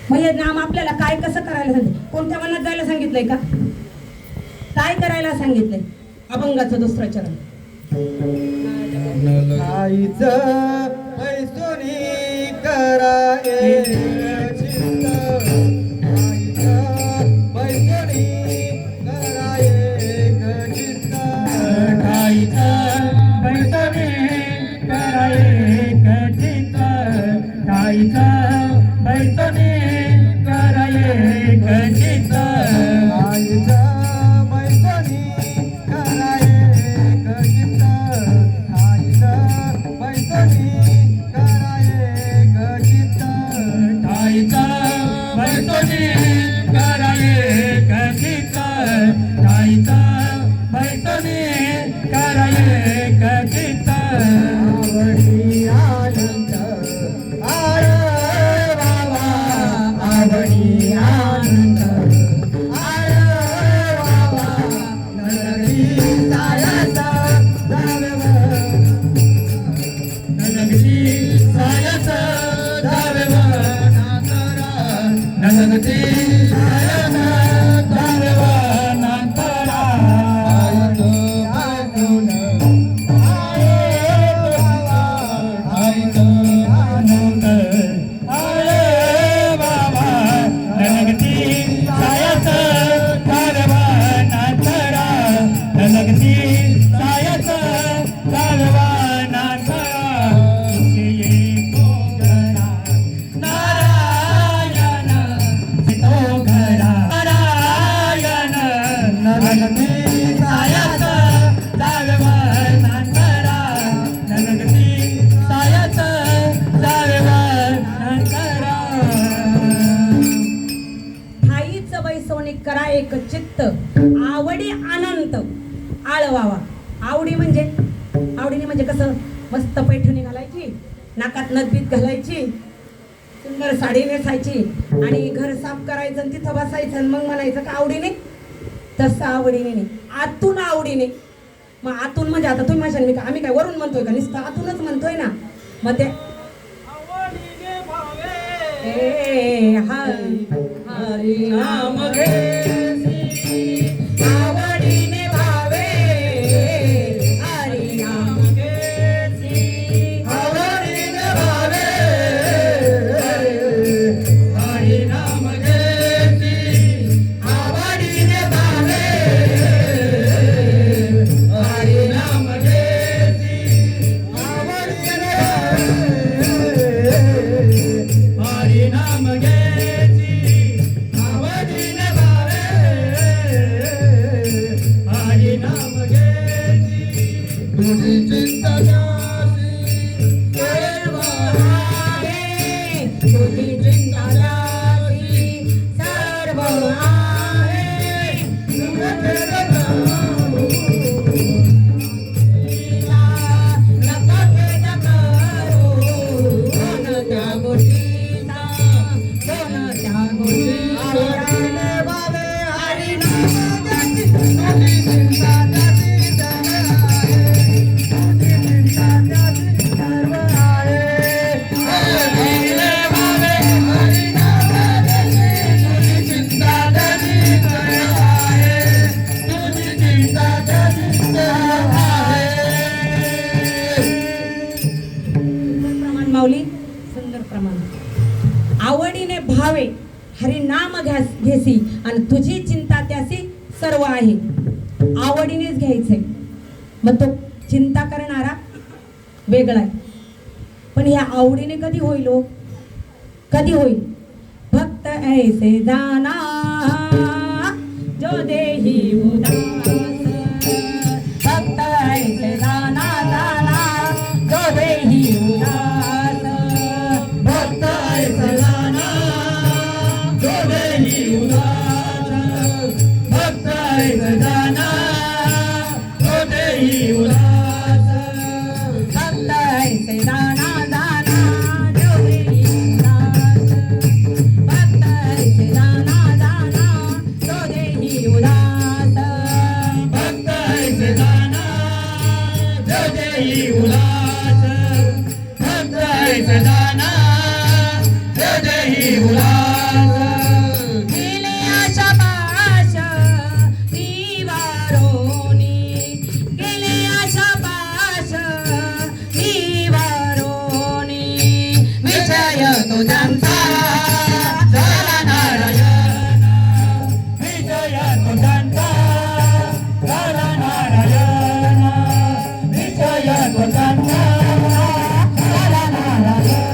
मग हे नाम आपल्याला काय कसं करायला सांगितलं, कोणत्या मनात जायला सांगितलंय का, काय करायला सांगितलंय. अभंगाचं 2रं चरण. आईचं पैसोनी कराये चित्त, आईचं पैसोनी कराये चित्त, आईचं पैसोनी कराये चित्त, आईचं पैसोनी कराये चित्त, आईचं नगती सायाच जावे वनांतरा नगती सायाच जावे वनांतरा ठाईच वैसवणी करा एक चित्त आवडी अनंत आळवावा. आवडीने म्हणजे कसं मस्त पैठणी घालायची, नाकात नदबीत घालायची, सुंदर साडी नेसायची आणि घर साफ करायचं आणि तिथं बसायचं आणि मग म्हणायचं का आवडीने. तसं आवडीने नाही, आतून आवडीने. मग आतून म्हणजे आता तुम्ही माझ्या मी आम्ही काय वरून म्हणतोय का, नुसतं आतूनच म्हणतोय ना. मग ते हरी नाम घेसी आवडीने भावे हरी नाम घेसी आवडीने भावे हरी नाम घेसी आवडीने भावे हरी नाम घेसी आवडीने हरी नाम घेसी आवडीने भावे हरी नाम घेसी तुझी चिंता जासी सर्व आहे तुझी चिंता जासी सर्व आहे नका खेद करू कोणत्या गोष्टीचा कोणत्या गोष्टीचा आवडीने भावे हरी नाम घेसी तुझी चिंता जासी सर्व आहे तुझी चिंता जासी सर्व आहे आवडीने भावे हरी नाम घेसी तुझी चिंता जासी सर्व आहे तुझी चिंता जासी सर्व आहे प्रमाण माऊली सुंदर प्रमाण. आवडीने भावे हरी नाम घेसी आणि तुझी चिंता त्यासी सर्व आहे. आवडीनेच घ्यायचंय, मग तो चिंता करणारा वेगळा आहे. पण ह्या आवडीने कधी होईल हो? कधी होईल? भक्त ऐसे जाना जो देही उदास भक्त ऐसे जाना जाना जो देही उदास भक्त ऐसा जाना जो देही उदास भक्त ऐसा जाना जो देही उदास भक्त ऐसे जाना जाना जो देही उदास भक्त ऐसे जाना जाना जो देही उदास भक्त ऐसा जाना जो देही उदास भक्त ऐसा जाना जो देही उदास गेले आशा पाश निवारोनी गेले आशा पाश निवारोनी विषय तुझ्यांचा झाला नारायण विजय तुझ्यांचा झाला नारायण विजय तुझ्यांचा झाला नारायण.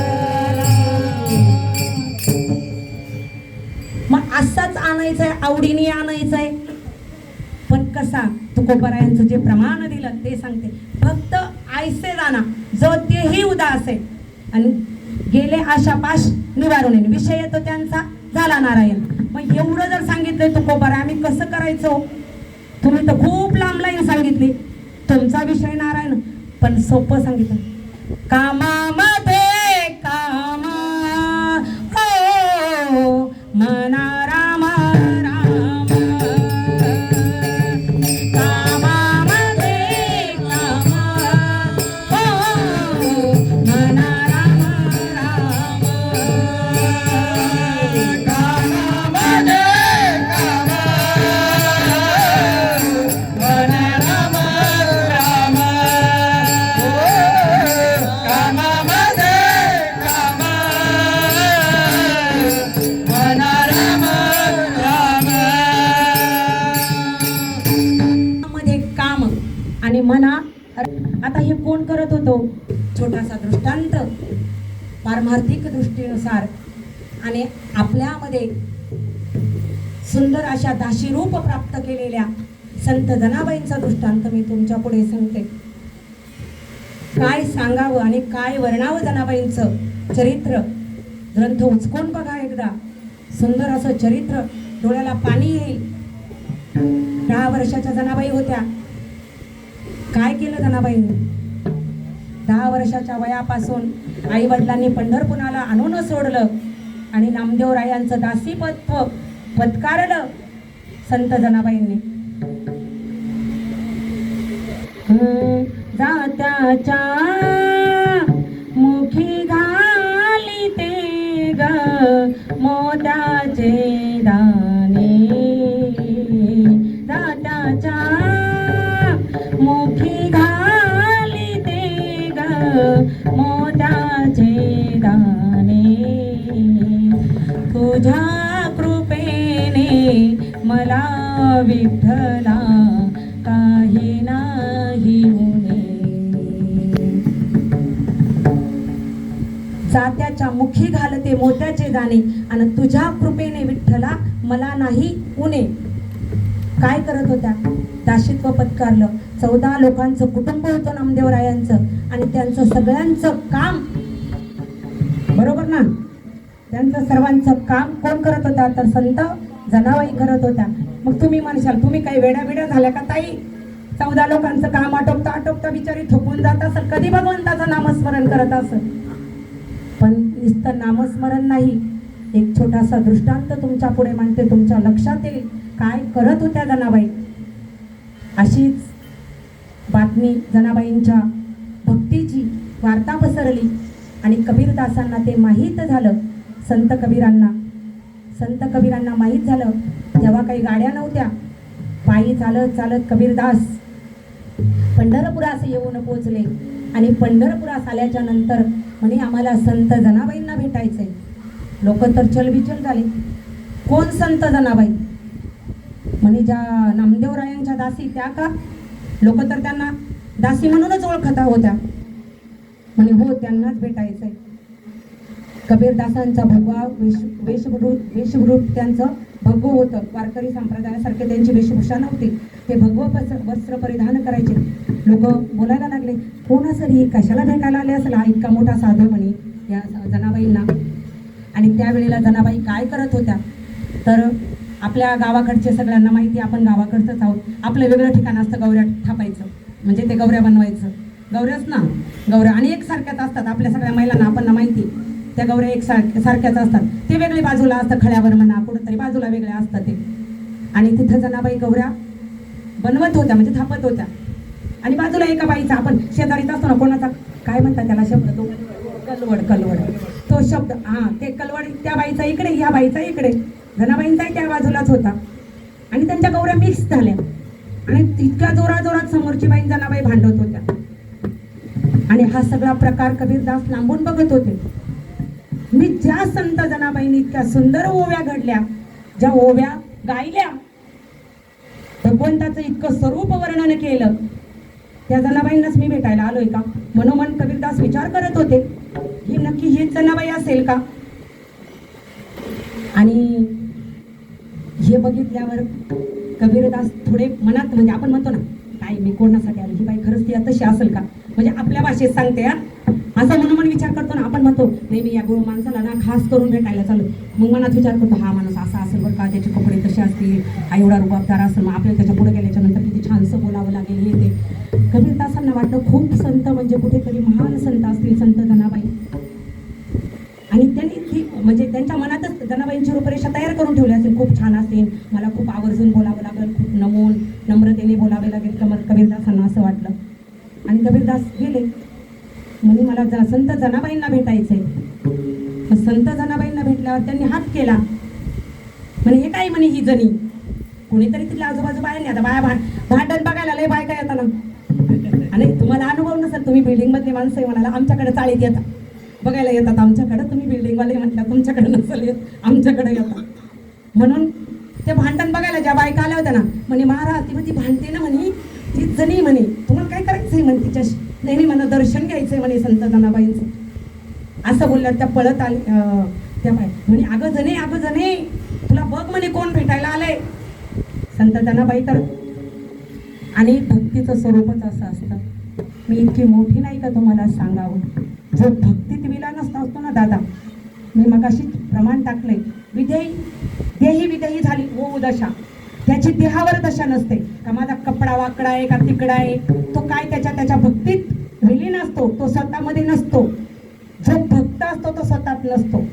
मग असंच आणायचंय, आवडीने आणायचंय. पण कसा तुकोबरायांचं जे प्रमाण दिलं ते सांगते. फक्त ऐसे जाना जो तेही उदास आहे आणि गेले आशापाश निवारून येणे विषय येतो त्यांचा झाला नारायण. मग एवढं जर सांगितलंय तुकोबरा आम्ही कसं करायचं हो? तुम्ही तर खूप लांब लाईन सांगितली, तुमचा विषय नारायण. पण सोपं सांगितलं, कामामध्ये काम हो मना राम राम कामामध्ये काम हो मना राम राम कामामध्ये काम मन राम राम कामामध्ये काम मन राम राम मध्ये काम आणि मना. आता हे कोण करत होतो? छोटासा दृष्टांत पारमार्थिक दृष्टीनुसार आणि आपल्यामध्ये सुंदर अशा दाशीरूप प्राप्त केलेल्या संत जनाबाईंचा दृष्टांत मी तुमच्या पुढे सांगते. काय सांगावं आणि काय वर्णावं जनाबाईंचं चरित्र. ग्रंथ उचकून बघा एकदा. सुंदर असं चरित्र, डोळ्याला पाणी येईल. 10 वर्षाच्या जनाबाई होत्या. काय केलं जनाबाईंनी? 10 वर्षाच्या वयापासून आई वडिलांनी पंढरपुराला आणून सोडलं आणि नामदेवरायांचं दासीपत्व पत्कारलं संत जनाबाईंनी. जात्याच्या मुखी घाली ते ग मोत्याचे दाणे, जात्याच्या मुखी घाली ते ग मोत्याचे दाणे, तुझ्या कृपेने मला विठ्ठला काही नाही उणे. जात्याच्या मुखी घालते मोत्याचे दाणे आणि तुझ्या कृपेने विठ्ठला मला नाही उणे. काय करत होत्या? दासीत्व पत्कारलं. 14 लोकांचं कुटुंब होतं नामदेवरायांचं आणि त्यांचं सगळ्यांचं काम, बरोबर ना, त्यांचं सर्वांचं काम कोण करत होता? तर संत जनाबाई करत होत्या. मग तुम्ही म्हणशाल तुम्ही काही वेड्या झाल्या का ताई? 14 लोकांचं काम आटोपता आटोपता बिचारी थकून जात असेल, कधी भगवंताचं नामस्मरण करत असेल. पण नुसतं नामस्मरण नाही, एक छोटासा दृष्टांत तुमच्या पुढे मांडते, तुमच्या लक्षात येईल काय करत होत्या जनाबाई. अशीच बातमी जनाबाईंच्या भक्तीची वार्ता पसरली आणि कबीरदासांना ते माहीत झालं. संत कबीरांना माहीत झालं. तेव्हा काही गाड्या नव्हत्या. पायी चालत चालत कबीरदास पंढरपुरास येऊन पोचले आणि पंढरपुरास आल्याच्या नंतर म्हणे आम्हाला संत जनाबाईंना भेटायचंय. लोक तर चलबिचल झाले. कोण संत जनाबाई? म्हणे ज्या नामदेवरायांच्या दासी त्या का? लोक तर त्यांना दासी म्हणूनच ओळखत होत्या. म्हणे हो, त्यांनाच भेटायचंय. कबीरदासांचा भगवा वेशभूषा त्यांचं भगवं होतं. वारकरी संप्रदायासारखे त्यांची वेशभूषा नव्हती. ते भगवं वस्त्र परिधान करायचे. लोक बोलायला लागले, कोण असेल ही, कशाला भेटायला आले असेल हा इतका मोठा साधू म्हणे या जनाबाईंना. आणि त्यावेळेला जनाबाई काय करत होत्या? तर आपल्या गावाकडचे सगळ्यांना माहिती, आपण गावाकडचंच आहोत. आपलं वेगळं ठिकाण असतं गौऱ्या थापायचं, म्हणजे ते गौऱ्या बनवायचं. गौऱ्याच ना, गौऱ्या आणि एकसारख्याच असतात. आपल्या सगळ्या महिलांना आपण माहिती, त्या गौऱ्या सारख्याच असतात. ते वेगळे बाजूला असतं, खळ्यावर म्हणा कुठंतरी बाजूला वेगळ्या असतात ते. आणि तिथं जनाबाई गौऱ्या बनवत होत्या, म्हणजे थापत होत्या. आणि बाजूला एका बाईचा, आपण शेजारीच असतो ना, कोणाचा काय म्हणतात त्याला शब्द, तो कलवड तो शब्द, हा ते कलवड त्या बाईचा इकडे, ह्या बाईचा इकडे, जनाबाईंचाही त्या बाजूलाच होता. आणि त्यांच्या गौऱ्या मिक्स झाल्या आणि तितक्या जोरात समोरची बाई जनाबाई भांडत होत्या. आणि हा सगळा प्रकार कबीरदास लांबून बघत होते. मी ज्या संत जनाबाईंनी इतक्या सुंदर ओव्या घडल्या, ज्या ओव्या गायल्या, भगवंताचं इतकं स्वरूप वर्णन केलं, त्या जनाबाईंनाच मी भेटायला आलोय का? मनोमन कबीरदास विचार करत होते, ही नक्की हीच जनाबाई असेल का? आणि हे बघितल्यावर कबीरदास थोडे मनात, म्हणजे आपण म्हणतो ना, काय मी कोणासाठी आलो, ही बाई खरंच ती तशी असेल का? म्हणजे आपल्या भाषेत सांगते, असं मनोमन विचार करतो ना आपण. म्हणतो नाही, मी या गुरु माणसाला ना खास करून भेटायला चालू. मग मनात विचार करतो, हा माणूस असा असेल बरं का, त्याचे कपडे कसे असतील, हा एवढा रुबाबदार असेल, मग आपल्याला त्याच्या पुढे गेल्याच्या नंतर किती छानसं बोलावं लागेल, हे ते. कबीरदासांना वाटलं खूप संत, म्हणजे कुठेतरी महान संत असतील संत जनाबाई. आणि त्यांनी ती, म्हणजे त्यांच्या मनातच जनाबाईंची रूपरेषा तयार करून ठेवली असेल, खूप छान असेल, मला खूप आवर्जून बोलावं लागेल, खूप नम्रतेने बोलावे लागेल कबीरदासांना असं वाटलं. आणि कबीरदास गेले, म्हणे मला संत जनाबाईंना भेटायचंय. मग संत जनाबाईंना भेटल्यावर त्यांनी हात केला, म्हणे हे काय म्हणे ही जणी. कोणीतरी तिथल्या आजूबाजू बायांनी, आता बाया भांडण बघायला लय बायका येतात ना. आणि तुम्हाला अनुभव नसेल, तुम्ही बिल्डिंग मधले माणसं आहे म्हणाला, आमच्याकडे चाळीत येतात, बघायला येतात आमच्याकडे. तुम्ही बिल्डिंगवाले म्हटलं तुमच्याकडे नसेल येत, आमच्याकडे येतात. म्हणून ते भांडण बघायला ज्या बायका आल्या होत्या ना, म्हणे महाराज ती भांडते ना म्हणे, ती जणी म्हणे, तुम्हाला काय करायचंय म्हणे तिच्याशी? नाही मला दर्शन घ्यायचंय म्हणे संत जनाबाईंचं. असं बोलल्यावर त्या पळत आली त्या बाय, म्हणे अगं जणे तुला बघ म्हणे कोण भेटायला आलंय. संत जनाबाई तर आणि भक्तीचं स्वरूपच असं असतं. मी इतकी मोठी नाही का तुम्हाला सांगावं. जो भक्तीत विलान असतो ना दादा, मी मगाशी प्रमाण टाकलंय, विधेयी देही विधेयी झाली हो दशा, त्याची देहावर दशा नसते का माझा कपडा वाकडा आहे का तिकडा आहे. तो काय त्याच्या भक्तीत विलीन असतो, तो स्वतःमध्ये नसतो. जो भक्त असतो तो स्वतःत नसतो.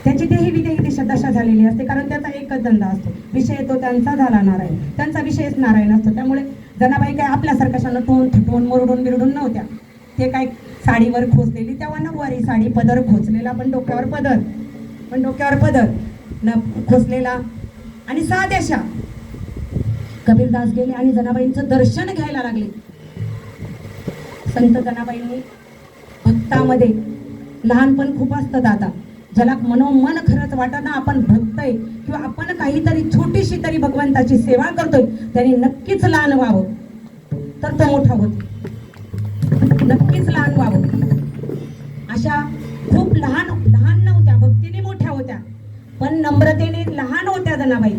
त्याची देही विधेयी दशा झालेली असते, कारण त्याचा एकच धंदा असतो. विषय तो त्यांचा झाला नारायण, त्यांचा विषयच नारायण असतो. त्यामुळे जनाबाई काय आपल्यासारख्या नटून थटून मुरडून बिरडून नव्हत्या. ते काय साडीवर खोचलेली, तेव्हा नऊवारी साडी, पदर खोचलेला, पण डोक्यावर पदर न खोचलेला आणि साध्याशा. कबीरदास गेले आणि जनाबाईंचं दर्शन घ्यायला लागले. संत जनाबाईंनी भक्तामध्ये लहानपण खूप असतं दादा. ज्याला मनोमन खरंच वाटत ना आपण भक्त आहे किंवा आपण काहीतरी छोटीशी तरी भगवंताची सेवा करतोय, त्याने नक्कीच लहान व्हावं तर तो मोठा होतो. नक्कीच लहान व्हावं. अशा खूप लहान नव्हत्या, भक्तीने मोठ्या होत्या, पण नम्रतेने लहान होत्या जनाबाई.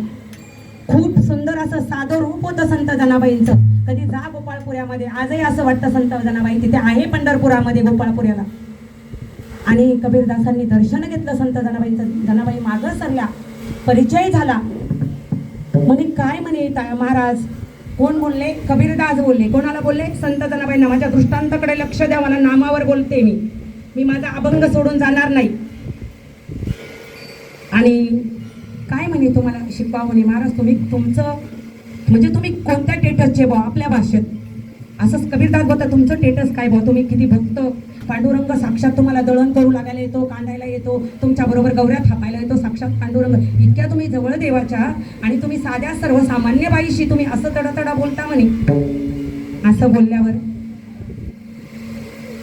खूप सुंदर असं साधं रूप होतं संत जनाबाईंचं. कधी जा गोपाळपुऱ्यामध्ये, आजही असं वाटतं संत जनाबाई तिथे आहे पंढरपुरामध्ये गोपाळपुऱ्याला. आणि कबीरदासांनी दर्शन घेतलं संत जनाबाईंचं. जनाबाई मागं सरल्या, परिचय झाला. म्हणे काय म्हणे महाराज, कोण बोलले? कबीरदास बोलले. कोणाला बोलले? संत जनाबाईंना. माझ्या दृष्टांताकडे लक्ष द्या, मला नामावर बोलते मी माझा अभंग सोडून जाणार नाही. आणि काय म्हणे तुम्हाला शिकवा म्हणे महाराज, तुम्ही तुमचं म्हणजे तुम्ही कोणत्या टेटसचे भाऊ आपल्या भाषेत असंच कबीरदास बोलता, तुमचं टेटस काय भाऊ, तुम्ही किती भक्त. पांडुरंग साक्षात तुम्हाला दळण करू लागायला येतो, कांडायला येतो, तुमच्या बरोबर गौऱ्या थापायला येतो साक्षात पांडुरंग. इतक्या तुम्ही जवळ देवाच्या आणि तुम्ही साध्या सर्वसामान्य बाईशी तुम्ही असं तडतडा बोलता म्हणे. असं बोलल्यावर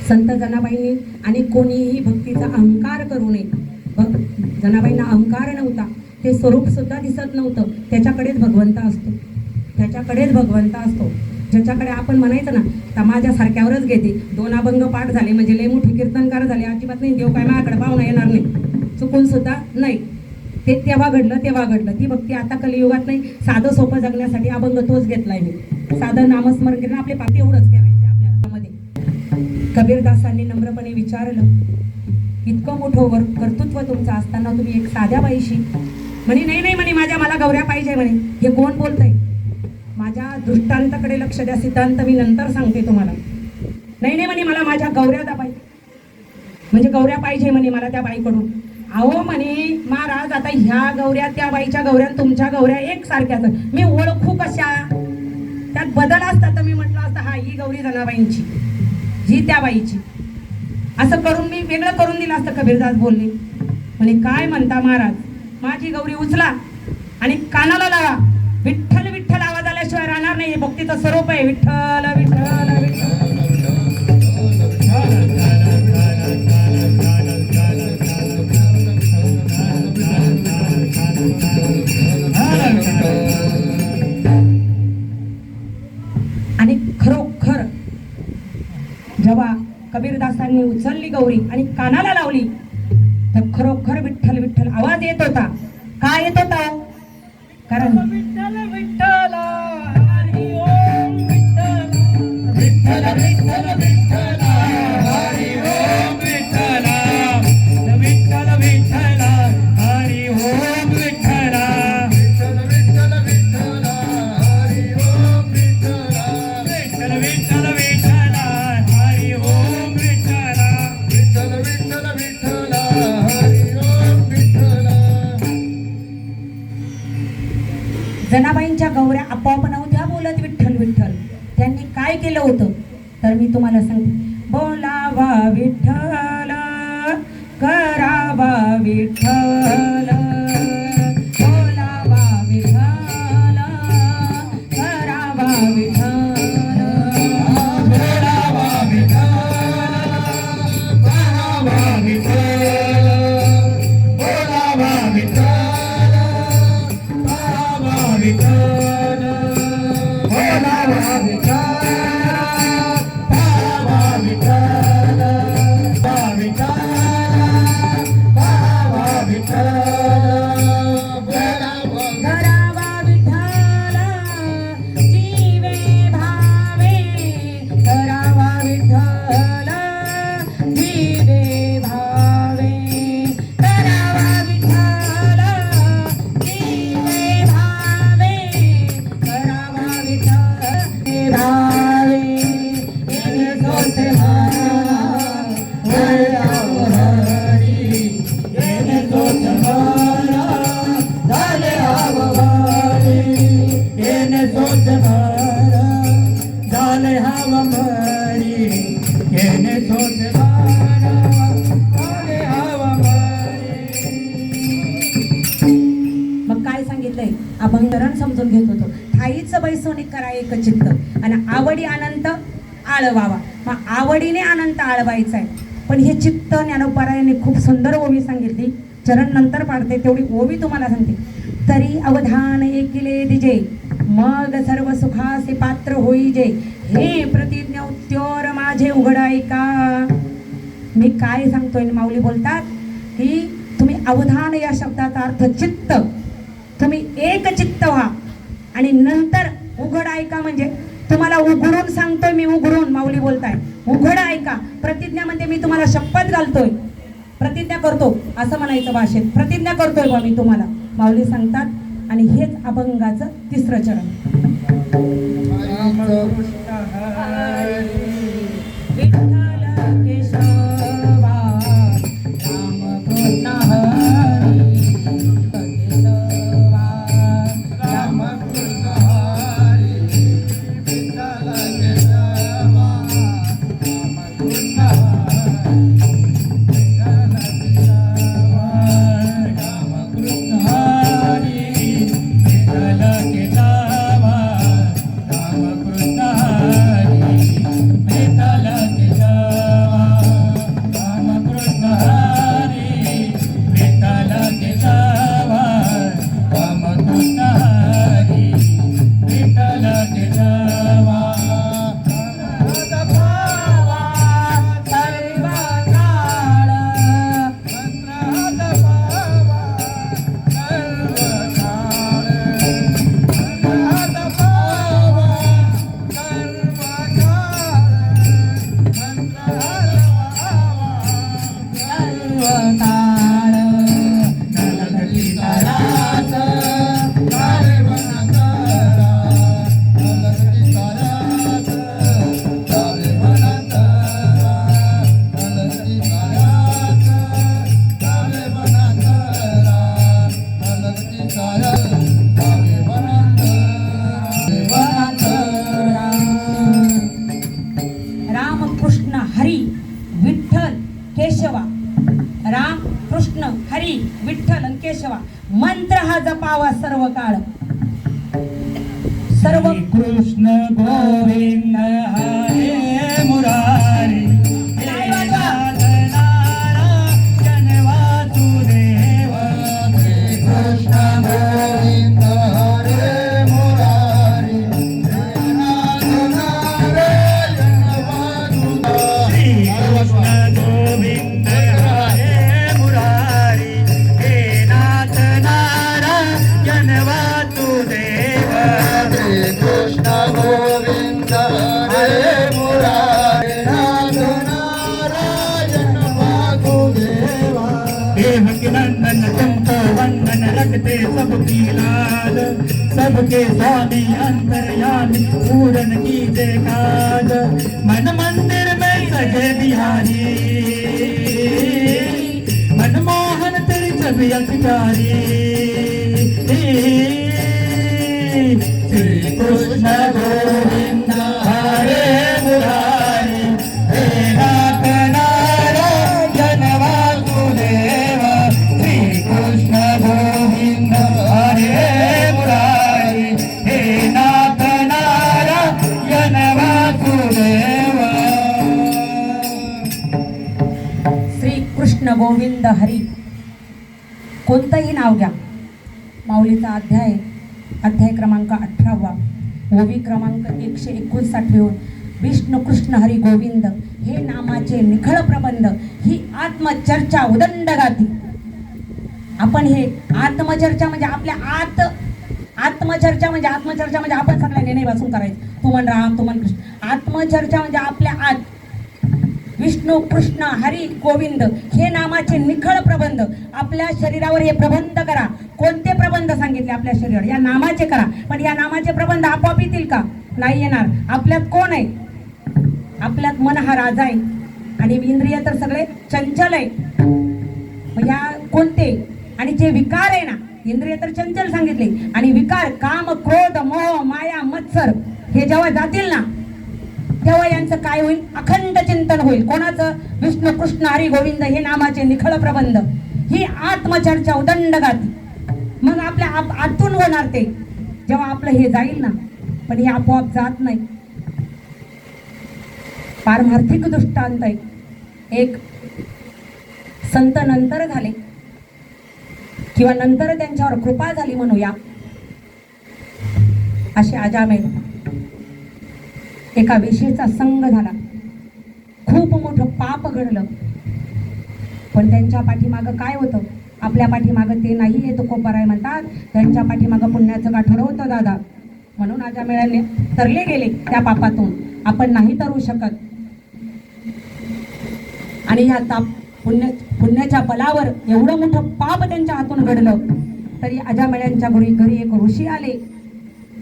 संत जनाबाईंनी आणि कोणीही भक्तीचा अहंकार करू नये. जनाबाईंना अहंकार नव्हता, ते स्वरूप सुद्धा दिसत नव्हतं. त्याच्याकडेच भगवंत असतो. ज्याच्याकडे आपण म्हणायचं ना समाजासारख्यावरच घेते. 2 अभंग पाठ झाले म्हणजे लय मोठे कीर्तनकार झाले, अजिबात नाही. देव काय माझ्याकडे पाहुणा येणार नाही, चुकून सुद्धा नाही. ते तेव्हा घडलं. ती भक्ती आता कलियुगात नाही. साधं सोपं जगण्यासाठी अभंग तोच घेतलाय मी. साधं नामस्मरण करणं आपले पाठी एवढंच करायचं आपल्या हातामध्ये. कबीरदासांनी नम्रपणे विचारलं, इतकं मोठं कर्तृत्व तुमचं असताना तुम्ही एक साध्या बाईशी म्हणे नाही म्हणे मला गौऱ्या पाहिजे म्हणे. हे कोण बोलतंय? माझ्या दृष्टांताकडे लक्ष द्या, सिद्धांत मी नंतर सांगते तुम्हाला. नाही म्हणे मला माझ्या गौऱ्या द्या बाई, म्हणजे गौऱ्या पाहिजे म्हणे मला त्या बाईकडून. अहो म्हणे महाराज, आता ह्या गौऱ्या त्या बाईच्या गौऱ्या तुमच्या गौऱ्या एक सारख्याच, मी ओळखू कशा? त्यात बदल असता तर मी म्हटलं असतं हा ही गौरी जनाबाईंची, ही त्या बाईची, असं करून मी वेगळं करून दिलं असतं. कबीरदास बोलले म्हणे काय म्हणता महाराज, माझी गौरी उचला आणि कानाला लावा. विठ्ठल विठ्ठल आवाज आल्याशिवाय राहणार नाही. भक्तीचं स्वरूप आहे. विठ्ठल विठ्ठल विठ्ठल. आणि खरोखर जेव्हा कबीरदासांनी उचलली गौरी आणि कानाला लावली तर खरोखर विठ्ठल विठ्ठल आवाज येत होता. काय येत होता? कारण विठ्ठल विठ्ठल हरी ओम विठ्ठल विठ्ठल विठ्ठल विठ्ठल हरी ओम विठ्ठल विठ्ठल विठ्ठल हरी ओम विठ्ठल विठ्ठल विठ्ठल विठ्ठल हरी ओम विठ्ठल विठ्ठल विठ्ठल विठ्ठल हरी ओम विठ्ठल विठ्ठल विठ्ठल विठ्ठल हरी ओम विठ्ठल. जनाबाईंच्या गौऱ्या आपोआप नव्हत्या बोलत विठ्ठल विठ्ठल. त्यांनी काय केलं होतं तर मी तुम्हाला सांगते. बोलावा विठ्ठल, करावा विठ्ठल, बोलावा विठ्ठल, करावा विठ्ठल, बोलावा विठ्ठल, करावा विठ्ठल, बोलावा विठ्ठल, करावा विठ्ठल, बोलावा विठ्ठल, करावा विठ्ठल, विठ्ठल, करावा विठ्ठल. समजून घेत होतो. ठाईचं बैसोनी करा एक चित्त आणि आवडी अनंत आळवावा. मग आवडीने अनंत आळवायचा आहे. पण हे चित्त ज्ञानोबारायांनी खूप सुंदर ओवी सांगितली. चरण नंतर पाडते तेवढी ओवी तुम्हाला सांगते. तरी अवधान ऐकिले दिजे मग सर्व सुखासे पात्र होईजे हे प्रतिज्ञा उत्तर माझे उघड ऐका. मी काय सांगतोय माऊली बोलतात की तुम्ही अवधान या शब्दाचा अर्थ चित्त, तुम्ही एक चित्त व्हा आणि नंतर उघड ऐका. म्हणजे तुम्हाला उघडून सांगतोय मी, उघडून माऊली बोलताय उघड ऐका. प्रतिज्ञा म्हणजे मी तुम्हाला शपथ घालतोय, प्रतिज्ञा करतो असं म्हणायचं भाषेत. प्रतिज्ञा करतोय बा मी तुम्हाला माऊली सांगतात. आणि हेच अभंगाचं तिसरं चरण. विठ्ठल केशवा रामकृष्ण हरी केशवा रामकृष्ण हरी विठ्ठल केशवा रामकृष्ण रामकृष्ण हरी विठ्ठल केशवा राम कृष्ण हरी विठ्ठल आणि केशवा मंत्र हा जपावा सर्व काळ. सर्व कृष्ण गोविंद हरे मुरारी हे नाथ नारायण वासुदेव. श्री कृष्ण गोविंद हरे मुरारी हे नाथ नारायण वासुदेव. श्री कृष्ण गोविंद हरे मुरारी हे नाथ नारायण वासुदेव. कृष्ण गोविंद हरे मुरारी नाथ नारायण वासुदेवा. देवकी नंदन तुमको वंदन रखते सबकी लाज. सबके स्वामी अंतर्यामी पूरन कीजे काज. मन मंदिर में सजे बिहारी मनमोहन तेरी छवि प्यारी. श्री कृष्ण गोविंद हरे मुरारी हे नाथ नारायण वासुदेव. श्री कृष्ण गोविंद हरे मुरारी हे नाथ नारायण वासुदेव. श्री कृष्ण गोविंद हरी कोणतंही नाव घ्या. माऊलीचा अध्याय क्रमांक 18 ओवी क्रमांक 159 विष्णू कृष्ण हरी गोविंद हे नामाचे निखळ प्रबंध ही आत्मचर्चा उदंड गाती. आपण हे आत्मचर्चा म्हणजे आपल्या आत्मचर्चा म्हणजे आपण सगळ्यांनी नाही बसून करायचं. तू म्हण राम, तू म्हण कृष्ण. आत्मचर्चा म्हणजे आपल्या आत विष्णू कृष्ण हरी गोविंद हे नामाचे निखळ प्रबंध. आपल्या शरीरावर हे प्रबंध करा. कोणते प्रबंध सांगितले आपल्या शरीरावर? या नामाचे करा. पण या नामाचे प्रबंध आपोआप येतील का? नाही येणार. आपल्यात कोण आहे? आपल्यात मन हा राजा आहे आणि इंद्रिय तर सगळे चंचल आहे. मग या कोणते? आणि जे विकार आहे ना, इंद्रिय तर चंचल सांगितले आणि विकार काम क्रोध मोह माया मत्सर हे जेव्हा जातील ना तेव्हा यांचं काय होईल? अखंड चिंतन होईल. कोणाचं? विष्णू कृष्ण हरी गोविंद हे नामाचे निखळ प्रबंध ही आत्मचर्चा उदंड गाती. मग आपल्या आतून होणार ते जेव्हा आपलं हे जाईल ना, पण हे आपोआप जात नाही. पारमार्थिक दृष्टांत आहे. एक संत नंतर झाले किंवा नंतर त्यांच्यावर कृपा झाली म्हणूया, असे अजामेळ. एका वेशीचा संग झाला, खूप मोठं पाप घडलं, पण त्यांच्या पाठीमागं काय होतं? आपल्या पाठीमागं ते नाही आहे, तुकोबाराय म्हणतात, त्यांच्या पाठीमागं पुण्याचं गाठोडं होतं दादा. म्हणून अजामेळाने तरले गेले त्या पापातून. आपण नाही तरू शकत. आणि या पुण्याच्या बलावर एवढं मोठं पाप त्यांच्या हातून घडलं, तरी अजामेळ्यांच्या घरी एक ऋषी आले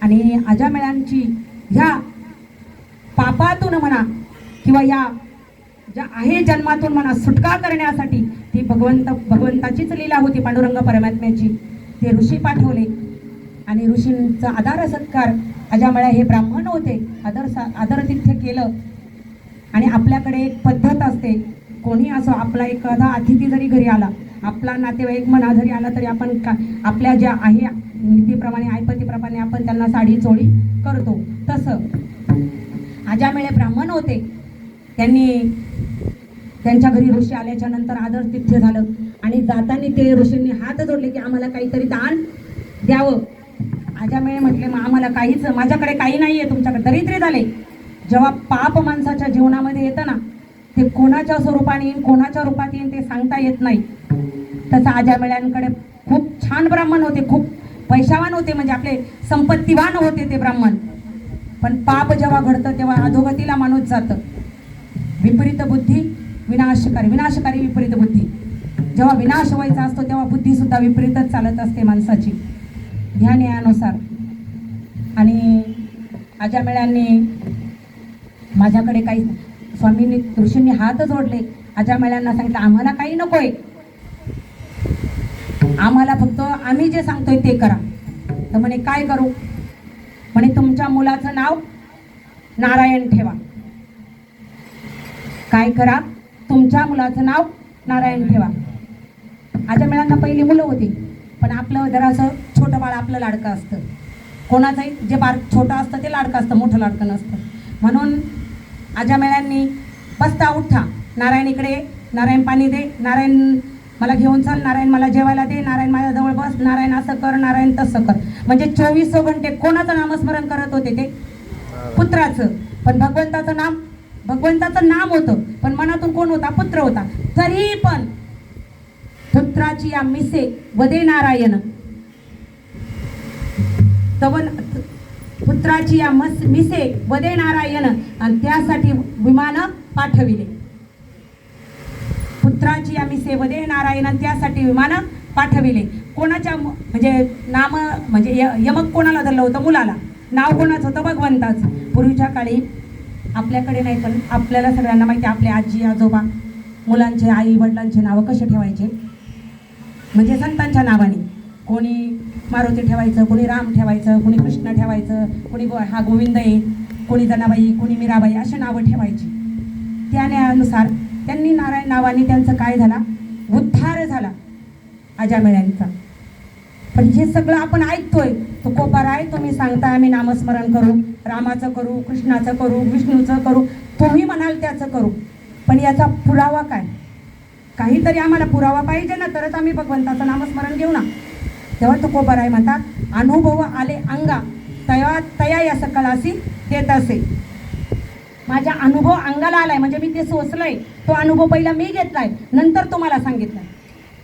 आणि अजामेळ्यांची ह्या पापातून म्हणा किंवा या ज्या आहे जन्मातून म्हणा सुटका करण्यासाठी ती भगवंताचीच लीला होती, पांडुरंग परमात्म्याची. ते ऋषी पाठवले आणि ऋषींचा आदर सत्कार. अजामेळ्या हे ब्राह्मण होते, आदरातिथ्य केलं. आणि आपल्याकडे एक पद्धत असते, कोणी असो, आपला एखादा अतिथी जरी घरी आला, आपला नातेवाईक म्हणा जरी आला, तरी आपण आपल्या ज्या आहे नीतीप्रमाणे ऐपतीप्रमाणे आपण त्यांना साडी चोळी करतो. तसं अजामेळे ब्राह्मण होते. त्यांच्या घरी ऋषी आल्याच्या नंतर आदरातिथ्य झालं आणि जाताना ते ऋषींनी हात जोडले की आम्हाला काहीतरी दान द्यावं. अजामेळे म्हटले, मग आम्हाला काहीच, माझ्याकडे काही नाही आहे, तुमच्याकडे. दरिद्री झाले. जेव्हा पाप माणसाच्या जीवनामध्ये येतं ना, ते कोणाच्या स्वरूपाने येईन, कोणाच्या रूपात येईन ते सांगता येत नाही. तसं अजामेळ्यांकडे खूप छान ब्राह्मण होते, खूप पैशावान होते, म्हणजे आपले संपत्तीवान होते ते ब्राह्मण. पण पाप जेव्हा घडतं तेव्हा अधोगतीला माणूस जातं. विपरीत बुद्धी विनाशकारी, विनाशकारी विपरीत बुद्धी. जेव्हा विनाश व्हायचा असतो तेव्हा बुद्धी सुद्धा विपरीतच चालत असते माणसाची, ह्या न्यायानुसार. आणि अजामेळ्यांनी माझ्याकडे काही, स्वामींनी ऋषींनी हात जोडले. अजामेळ्यांना सांगितलं, आम्हाला काही नकोय, आम्हाला फक्त आम्ही जे सांगतोय ते करा. तर म्हणे काय करू? म्हणे तुमच्या मुलाचं नाव नारायण ठेवा. काय करा? तुमच्या मुलाचं नाव नारायण ठेवा. अजामेळ्यांना पहिली मुलं होती, पण आपलं जरासं छोटं बाळ आपलं लाडकं असतं. कोणाचंही जे बाळ छोटं असतं ते लाडकं असतं, मोठं लाडकं नसतं. म्हणून अजामेळ्यांनी बसता उठा, नारायण इकडे, नारायण पाणी दे, नारायण मला घेऊन चाल, नारायण मला जेवायला दे, नारायण माझ्याजवळ बस, नारायण असं कर, नारायण तसं कर. म्हणजे 24 घंटे कोणाचं नामस्मरण करत होते ते? पुत्राचं. पण भगवंताचं नाम होतं, पण मनातून कोण होता? पुत्र होता. तरी पण पुत्राची या मिसे वदे नारायण, तवन पुत्राची या मिसे वदे नारायण, आणि त्यासाठी विमान पाठविले. पुत्राची या मिसे वदे नारायण, आणि त्यासाठी विमान पाठविले. कोणाच्या म्हणजे नाम म्हणजे यमक कोणाला धरलं होतं? मुलाला. नाव कोणाचं होतं? भगवंताचं. पूर्वीच्या काळी आपल्याकडे नाही, पण आपल्याला सगळ्यांना माहिती आहे, आपले आजी आजोबा मुलांचे आई वडिलांचे नावं कसे ठेवायचे? म्हणजे संतांच्या नावाने. कोणी मारुती ठेवायचं, कोणी राम ठेवायचं, कोणी कृष्ण ठेवायचं, कोणी हा गोविंद आहे, कोणी जनाबाई, कोणी मीराबाई, अशी नावं ठेवायची. त्यानुसार त्यांनी नारायण नावाने त्यांचं काय झाला? उद्धार झाला अजामेळ्यांचा. पण हे सगळं आपण ऐकतोय, तुकोबाराय तुम्ही सांगताय आम्ही नामस्मरण करू, रामाचं करू, कृष्णाचं करू, विष्णूचं करू, तुम्ही म्हणाल त्याचं करू, पण याचा पुरावा काय? काहीतरी आम्हाला पुरावा पाहिजे ना, तरच आम्ही भगवंताचं नामस्मरण घेऊ ना. तेव्हा तुकोबाराय म्हणतात, अनुभव आले अंगा तया या सकळासी देत असे. माझा अनुभव अंगाला आलाय, म्हणजे मी ते सोचलंय, तो अनुभव पहिला मी घेतलाय, नंतर तुम्हाला सांगितलाय.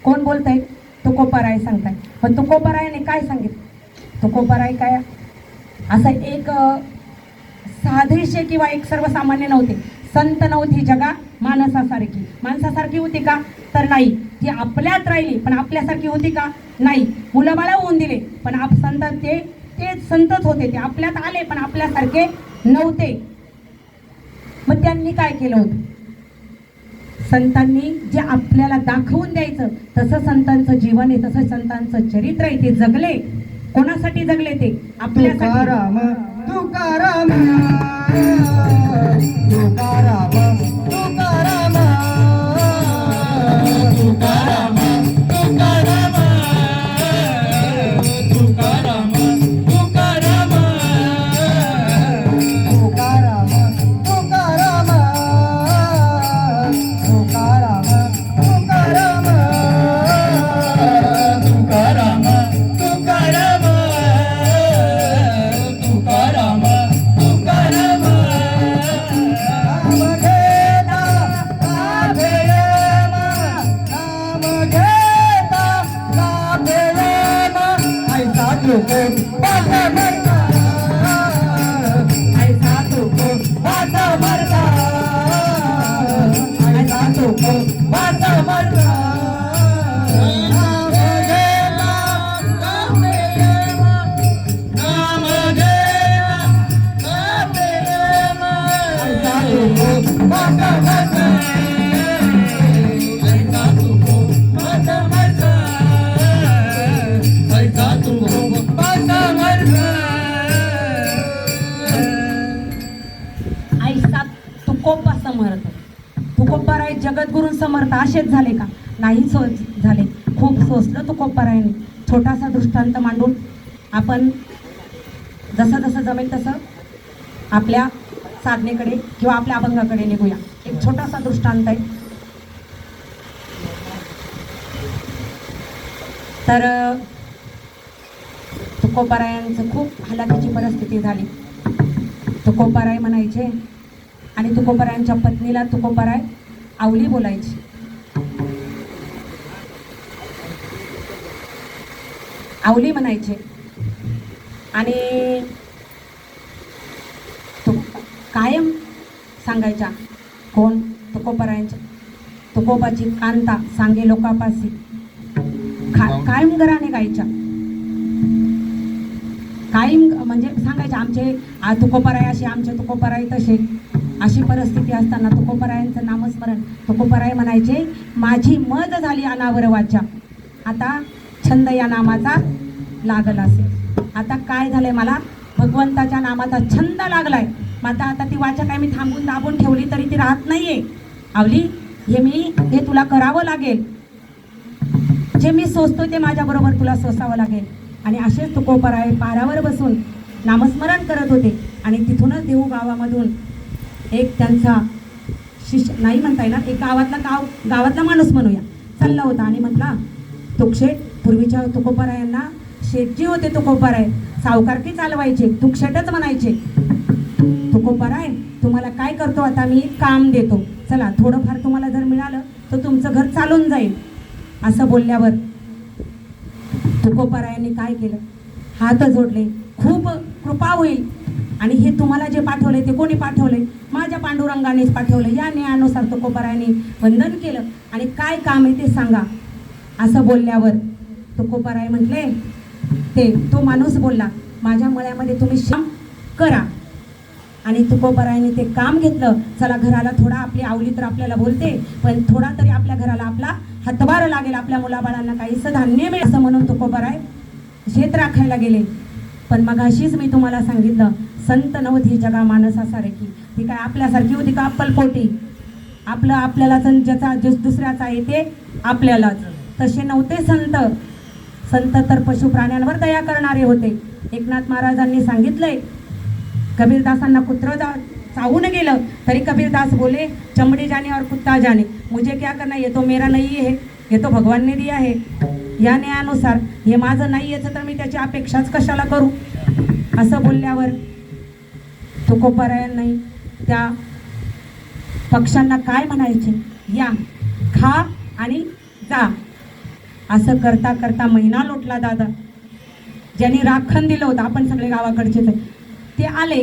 कोण बोलतंय? तुकोबाराय सांगताय. पण तुकोबारायने काय सांगितलं? तुकोबाराय काय असं एक साधेशे किंवा एक सर्वसामान्य नव्हते, संत नव्हती जगा माणसासारखी. माणसासारखी होती का? तर नाही. ती आपल्यात राहिली, पण आपल्यासारखी होती का? नाही. मुलं बाळा होऊन दिले, पण संत ते संतच होते, ते आपल्यात आले, पण आपल्यासारखे नव्हते. मग त्यांनी काय केलं होतं? संतांनी जे आपल्याला दाखवून द्यायचं तसं संतांचं जीवन आहे, तसं संतांचं चरित्र आहे. ते जगले. कोणासाठी जगले? ते आपल्यासाठी. तुकाराम तुकाराम तुकाराम तुकाराम तुकाराम तुकाराम तुकाराम काय जगद्गुरू समर्थ असेच झाले का? नाही झाले. खूप सोसलं तुकोबारायांनी. छोटासा दृष्टांत मांडून आपण जसं जसं जमेल तसं आपल्या साधनेकडे किंवा आपल्या अभंगाकडे निघूया. एक छोटासा दृष्टांत आहे. तर तुकोबारायांचं खूप हलाखीची परिस्थिती झाली. तुकोबाराय म्हणायचे आणि तुकोबारायांच्या पत्नीला तुकोबाराय आवली बोलायची. आवली म्हणायचे आणि कायम सांगायच्या. कोण? तुकोबारायांच्या. तुकोबाची कांता सांगे लोकापासी कायम घराने गायच्या. कायम म्हणजे सांगायच्या आमचे तुकोबाराय असे, आमचे तुकोबाराय तसे. अशी परिस्थिती असताना तुकोबारायांचं नामस्मरण. तुकोबाराय म्हणायचे माझी मज झाली अनावर वाचा, आता छंद या नामाचा लागला असेल. आता काय झालंय, मला भगवंताच्या नामाचा छंद लागलाय. माता आता ती वाचा काय मी थांबून दाबून ठेवली तरी ती राहत नाहीये. आवली हे तुला करावं लागेल. जे मी सोचतो ते माझ्याबरोबर तुला सोसावं लागेल. आणि असेच तुकोबाराय पारावर बसून नामस्मरण करत होते. आणि तिथूनच देहू गावामधून एक त्यांचा शिष्य, नाही म्हणता येणार, एक गावातला माणूस म्हणूया, चालला होता आणि म्हटला तुकशेट. पूर्वीच्या तुकोबारायांना शेटजी होते तुकोबाराय, सावकारकी चालवायचे, तुकशेटच म्हणायचे. तुकोबाराय तुम्हाला काय करतो आता मी, काम देतो, चला थोडंफार तुम्हाला जर मिळालं तर तुमचं घर चालून जाईल. असं बोलल्यावर तुकोबारायांनी काय केलं, हात जोडले, खूप कृपा होईल. आणि हे तुम्हाला जे पाठवले ते कोणी पाठवले? माझ्या पांडुरंगानेच पाठवले. या न्यायानुसार तुकोबारायांनी वंदन केलं. आणि काय काम आहे ते सांगा. असं बोलल्यावर तुकोबाराय म्हटले, तो माणूस बोलला माझ्या मळ्यामध्ये तुम्ही श्रम करा. आणि तुकोबारायांनी ते काम घेतलं. चला घराला थोडा, आपली आवली तर आपल्याला बोलते पण थोडा तरी आपल्या घराला आपला हातभार लागेल, आपल्या मुलाबाळांना काहीसं धान्य मिळेल असं म्हणून तुकोबाराय शेत राखायला गेले. पण मग अशीच मी तुम्हाला सांगितलं, संत नव्हती जगा माणसासारखी. ती काय आपल्यासारखी होती का अप्पलपोटी? आपल्याला ज्याचा दुसऱ्याचा येते आपल्यालाच. तसे नव्हते संत. संत तर पशु प्राण्यांवर दया करणारे होते. एकनाथ महाराजांनी सांगितलंय, कबीरदासांना कुत्र चावून गेलं तरी कबीरदास बोले चमड़ी जाने और कुत्ता जाने, मुझे क्या करना, ये तो मेरा नहीं है, ये तो भगवान ने दिया है. या न्यायानुसार हे माझं नाही याचं तर मी त्याची अपेक्षाच कशाला करू. असं बोलल्यावर तुकोबारायांनी त्या पक्ष्यांना काय म्हणायचे, या खा आणि जा. असं करता करता महिना लोटला. दादा ज्यांनी राखण दिलं होतं, आपण सगळे गावाकडचे ते आले.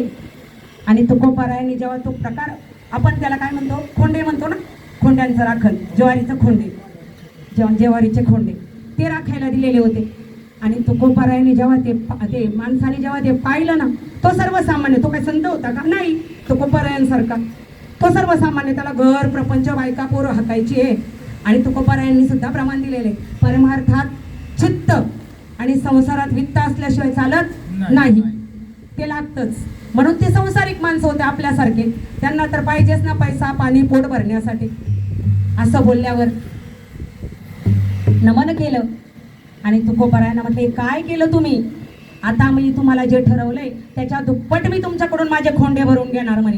आणि तुकोबारायांनी जेव्हा तो प्रकार, आपण त्याला काय म्हणतो, खोंडे म्हणतो ना, खोंड्यांचं राखण, ज्वारीचं खोंडे, ज्वारीचे खोंडे ते राखायला दिलेले होते. आणि तुकोबारायांनी जेव्हा ते माणसाने जेव्हा ते पाहिलं ना, तो सर्वसामान्य, तो काय संत होता का? नाही, तुकोबारायांसारखा तो सर्वसामान्य. त्याला घर प्रपंच बायका पोरं हाकायची आहे. आणि तुकोबारायांनी सुद्धा प्रमाण दिलेले, परमार्थात चित्त आणि संसारात वित्त असल्याशिवाय चालत नाही, ते लागतच. म्हणून ते संसारिक माणसं होते आपल्यासारखे. त्यांना तर पाहिजेच ना पैसा पाणी पोट भरण्यासाठी. असं बोलल्यावर नमन केलं. आणि तुकोबारायांना म्हटले, काय केलं तुम्ही? आता मी तुम्हाला जे ठरवलंय त्याच्या दुप्पट मी तुमच्याकडून माझे खोंडे भरून घेणार म्हणे.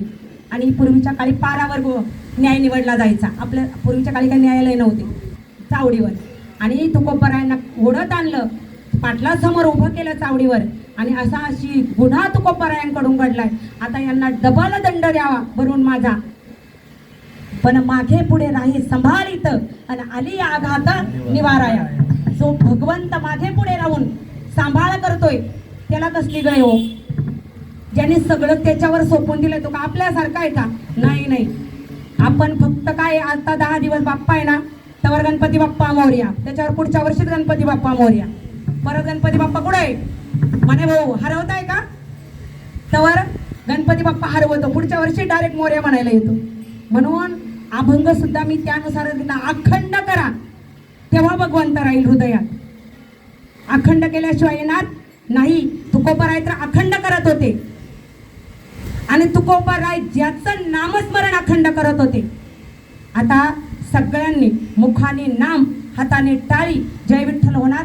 आणि पूर्वीच्या काळी पारावर न्याय निवडला जायचा. आपल्या पूर्वीच्या काळी काही न्यायालय नव्हते, चावडीवर. आणि तुकोबारायांना ओढत आणलं, पाटलासमोर उभं केलं चावडीवर. आणि अशी गुन्हा तुकोबारायांकडून घडलाय. आता यांना डबल दंड द्यावा भरून माझा, पण मागे पुढे राही संभाळीत आणि आली आघात निवाराया. जो भगवंत मागे पुढे राहून सांभाळ करतोय त्याला कसली गय हो? ज्याने सगळं त्याच्यावर सोपून दिलंय तो का आपल्यासारखा आहे का? नाही. आपण फक्त काय, आता 10 दिवस बाप्पा आहे ना, तवर गणपती बाप्पा मोरया, त्याच्यावर पुढच्या वर्षीच गणपती बाप्पा मोरया, परत गणपती बाप्पा कुठे आहे म्हणे भाऊ, हरवताय का? तवर गणपती बाप्पा हरवतो, पुढच्या वर्षी डायरेक्ट मोरया म्हणायला येतो. म्हणून अभंग सुद्धा मी त्यानुसार अखंड करा, तेव्हा भगवंत राहील हृदयात. अखंड केल्याशिवाय येणार नाही. तुकोबाराय तर अखंड करत होते. आणि तुकोबाराय ज्याचं नामस्मरण अखंड करत होते. आता सगळ्यांनी मुखाने नाम, हाताने टाळी, जय विठ्ठल होणार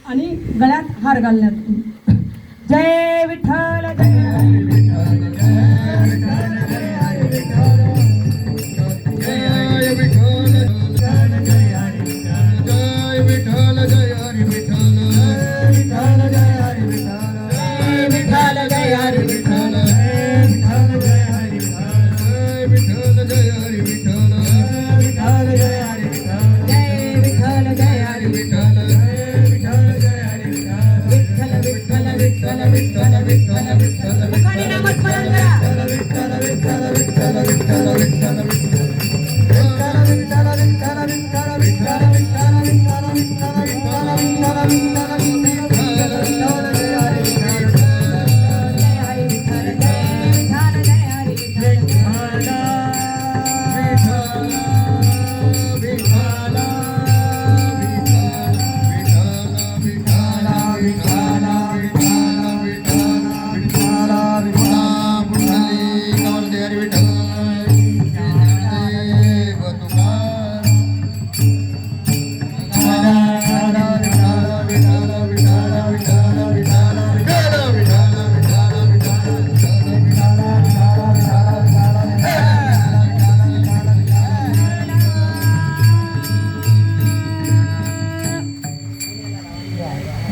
आणि गळ्यात हार घालण्यात. जय विठ्ठल जय मुखाने नामस्मरण करा.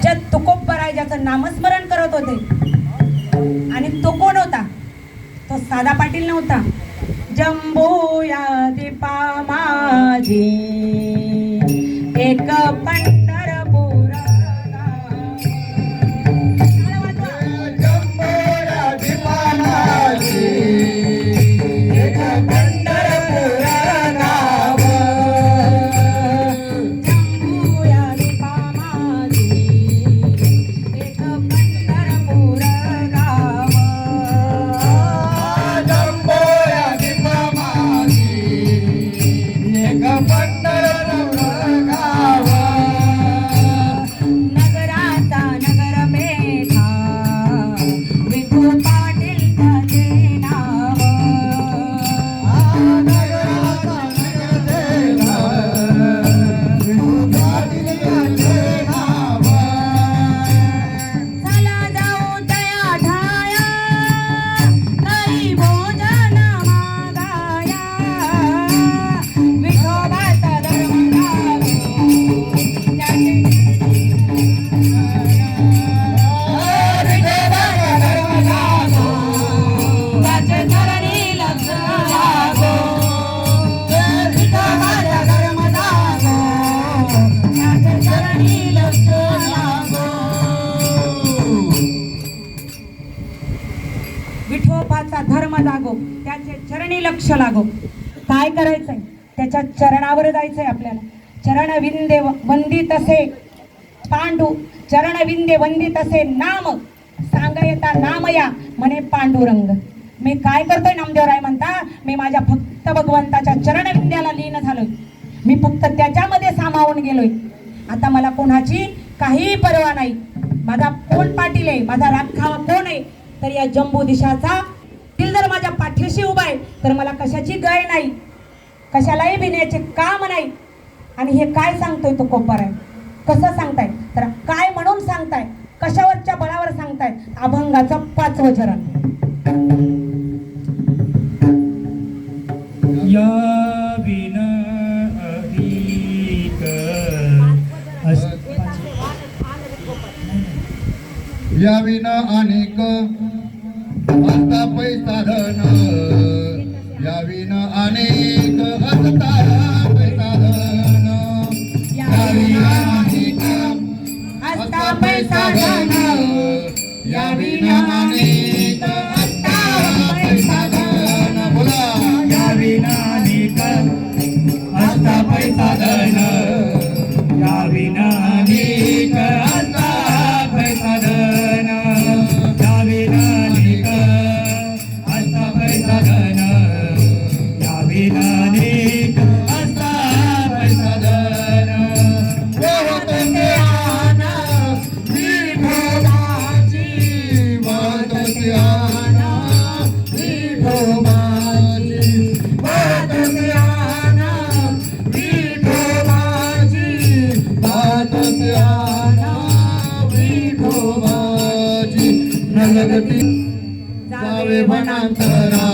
ज्या तुकोबराय ज्याचं नामस्मरण करत होते आणि तो कोण होता? तो साधा पाटील नव्हता. जंबो या दीपा माझी एक पंढरपूर विठोबाचा धर्म जागो, त्याचे चरणी लक्ष लागो. काय करायचंय? त्याच्या चरणावर जायचंय आपल्याला. चरण विंदे वंदित असे पांडू, चरण विंदे वंदित असे नाम, सांगयता नाम या म्हणे पांडुरंग. मी काय करतोय? नामदेवराय म्हणता, मी माझ्या फक्त भगवंताच्या चरण विंद्याला लीन झालोय. मी फक्त त्याच्यामध्ये सामावून गेलोय. आता मला कोणाची काही पर्वा नाही. माझा कोण पाटील आहे, माझा राखावा कोण आहे, तर या जंबू दिशाचा दिल जर माझ्या पाठीशी उभा आहे तर मला कशाची गय नाही, कशालाही भिण्याचे काम नाही. आणि हे काय सांगतोय तो कोपर आहे? कसं सांगताय? तर काय म्हणून सांगताय? कशावरच्या बळावर सांगताय? अभंगाचं 5वं चरण. या विन अधिक या विना अनेक असता पैसा धन, या विना अनेक असता पैसा धन, या विना अनेक असता पैसा धन, या विना अनेक असता पैसा धन. बोला. या विना अनेक असता पैसा धन, या विना अनेक असता पैसा धन, या विना अनेक असता पैसा धन, या विना अनेक असता पैसा धन. वाहत ज्ञान विठोबाची, वाहत ज्ञान विठोबाची, वाहत ज्ञान लगती जावे वनांतरा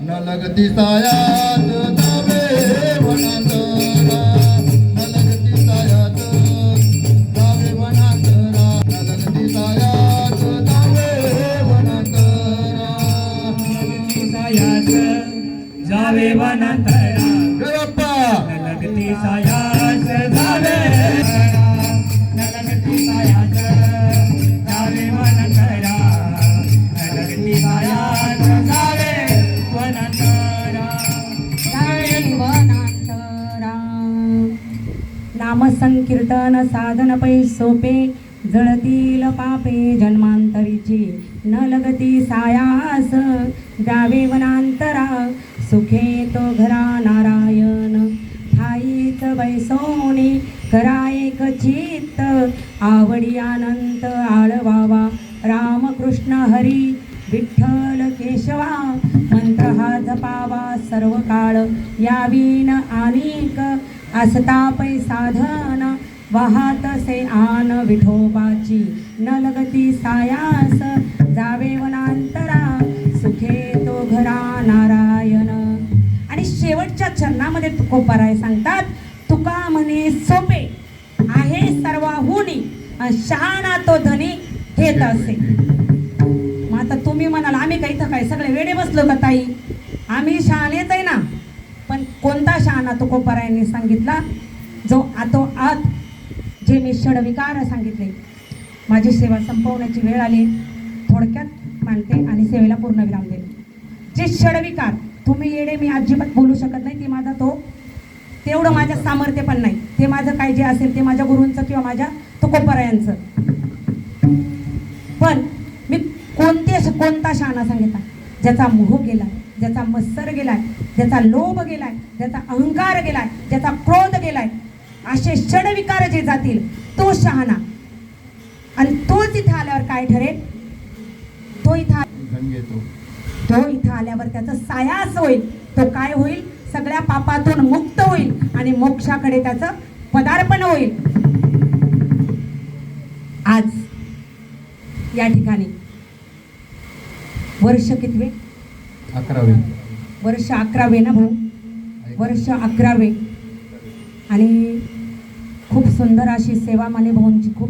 न लगती सायात जावे वनांतरा न लगती सायात जावे वनांतरा न लगती सायात जावे वनांतरा सायाच जावे वनांतरा जय बाप्पा लगती सायाच जावे लगती सायाच जावे वनांतरा लगती सायाच जावे वनांतरा नाम संकीर्तन साधन पै सोपे जळतील पापे जन्मांतरीची न लगती सायास द्यावे वनांतरा सुखे तो घरा नारायण ठाईच बैसोनी करा एक चित्त आवडी अनंत आळवावा रामकृष्ण हरी विठ्ठल केशवा मंत्र हा जपावा सर्व काळ यावीन अनेक असता पै साधन वाहत से आन विठोबाची न लगती सायास जावे वनांतरा सुखे तो घरा नारायण. आणि शेवटच्या चरणामध्ये तुकोबाराय सांगतात तुका म्हणे सोपे आहे सर्वाहुनी शहाणा तो धनी घेत असे. मग आता तुम्ही म्हणाल आम्ही काही इथं काय सगळे वेडे बसलो का ताई, आम्ही शहाणेच आहे ना. पण कोणता शहाणा तुकोबारायांनी सांगितला, जो आत जे मी षडविकार सांगितले. माझी सेवा संपवण्याची वेळ आली, थोडक्यात मांडते आणि सेवेला पूर्ण विराम देते. जे षडविकार तुम्ही येडे मी अजिबात बोलू शकत नाही, ती माझा तो तेवढं माझ्या सामर्थ्य पण नाही. ते माझं काय जे असेल ते माझ्या गुरूंचं किंवा माझ्या तुकोबारायांचं. पण मी कोणता शहाणा सांगितला, ज्याचा मोह गेलाय, ज्याचा मत्सर गेलाय, ज्याचा लोभ गेलाय, ज्याचा अहंकार गेलाय, ज्याचा क्रोध गेलाय, असे षडविकार जे जातील तो शहाणा. आणि तोच इथं आल्यावर काय ठरेल, तो इथं आल्यावर त्याचा सायास होईल. तो काय होईल, सगळ्या पापातून मुक्त होईल आणि मोक्षाकडे त्याचं पदार्पण होईल. आज या ठिकाणी वर्ष कितवे, 11वे वर्ष 11वे ना भाऊ, वर्ष 11वे. आणि खूप सुंदर अशी सेवा माने भाऊंची खूप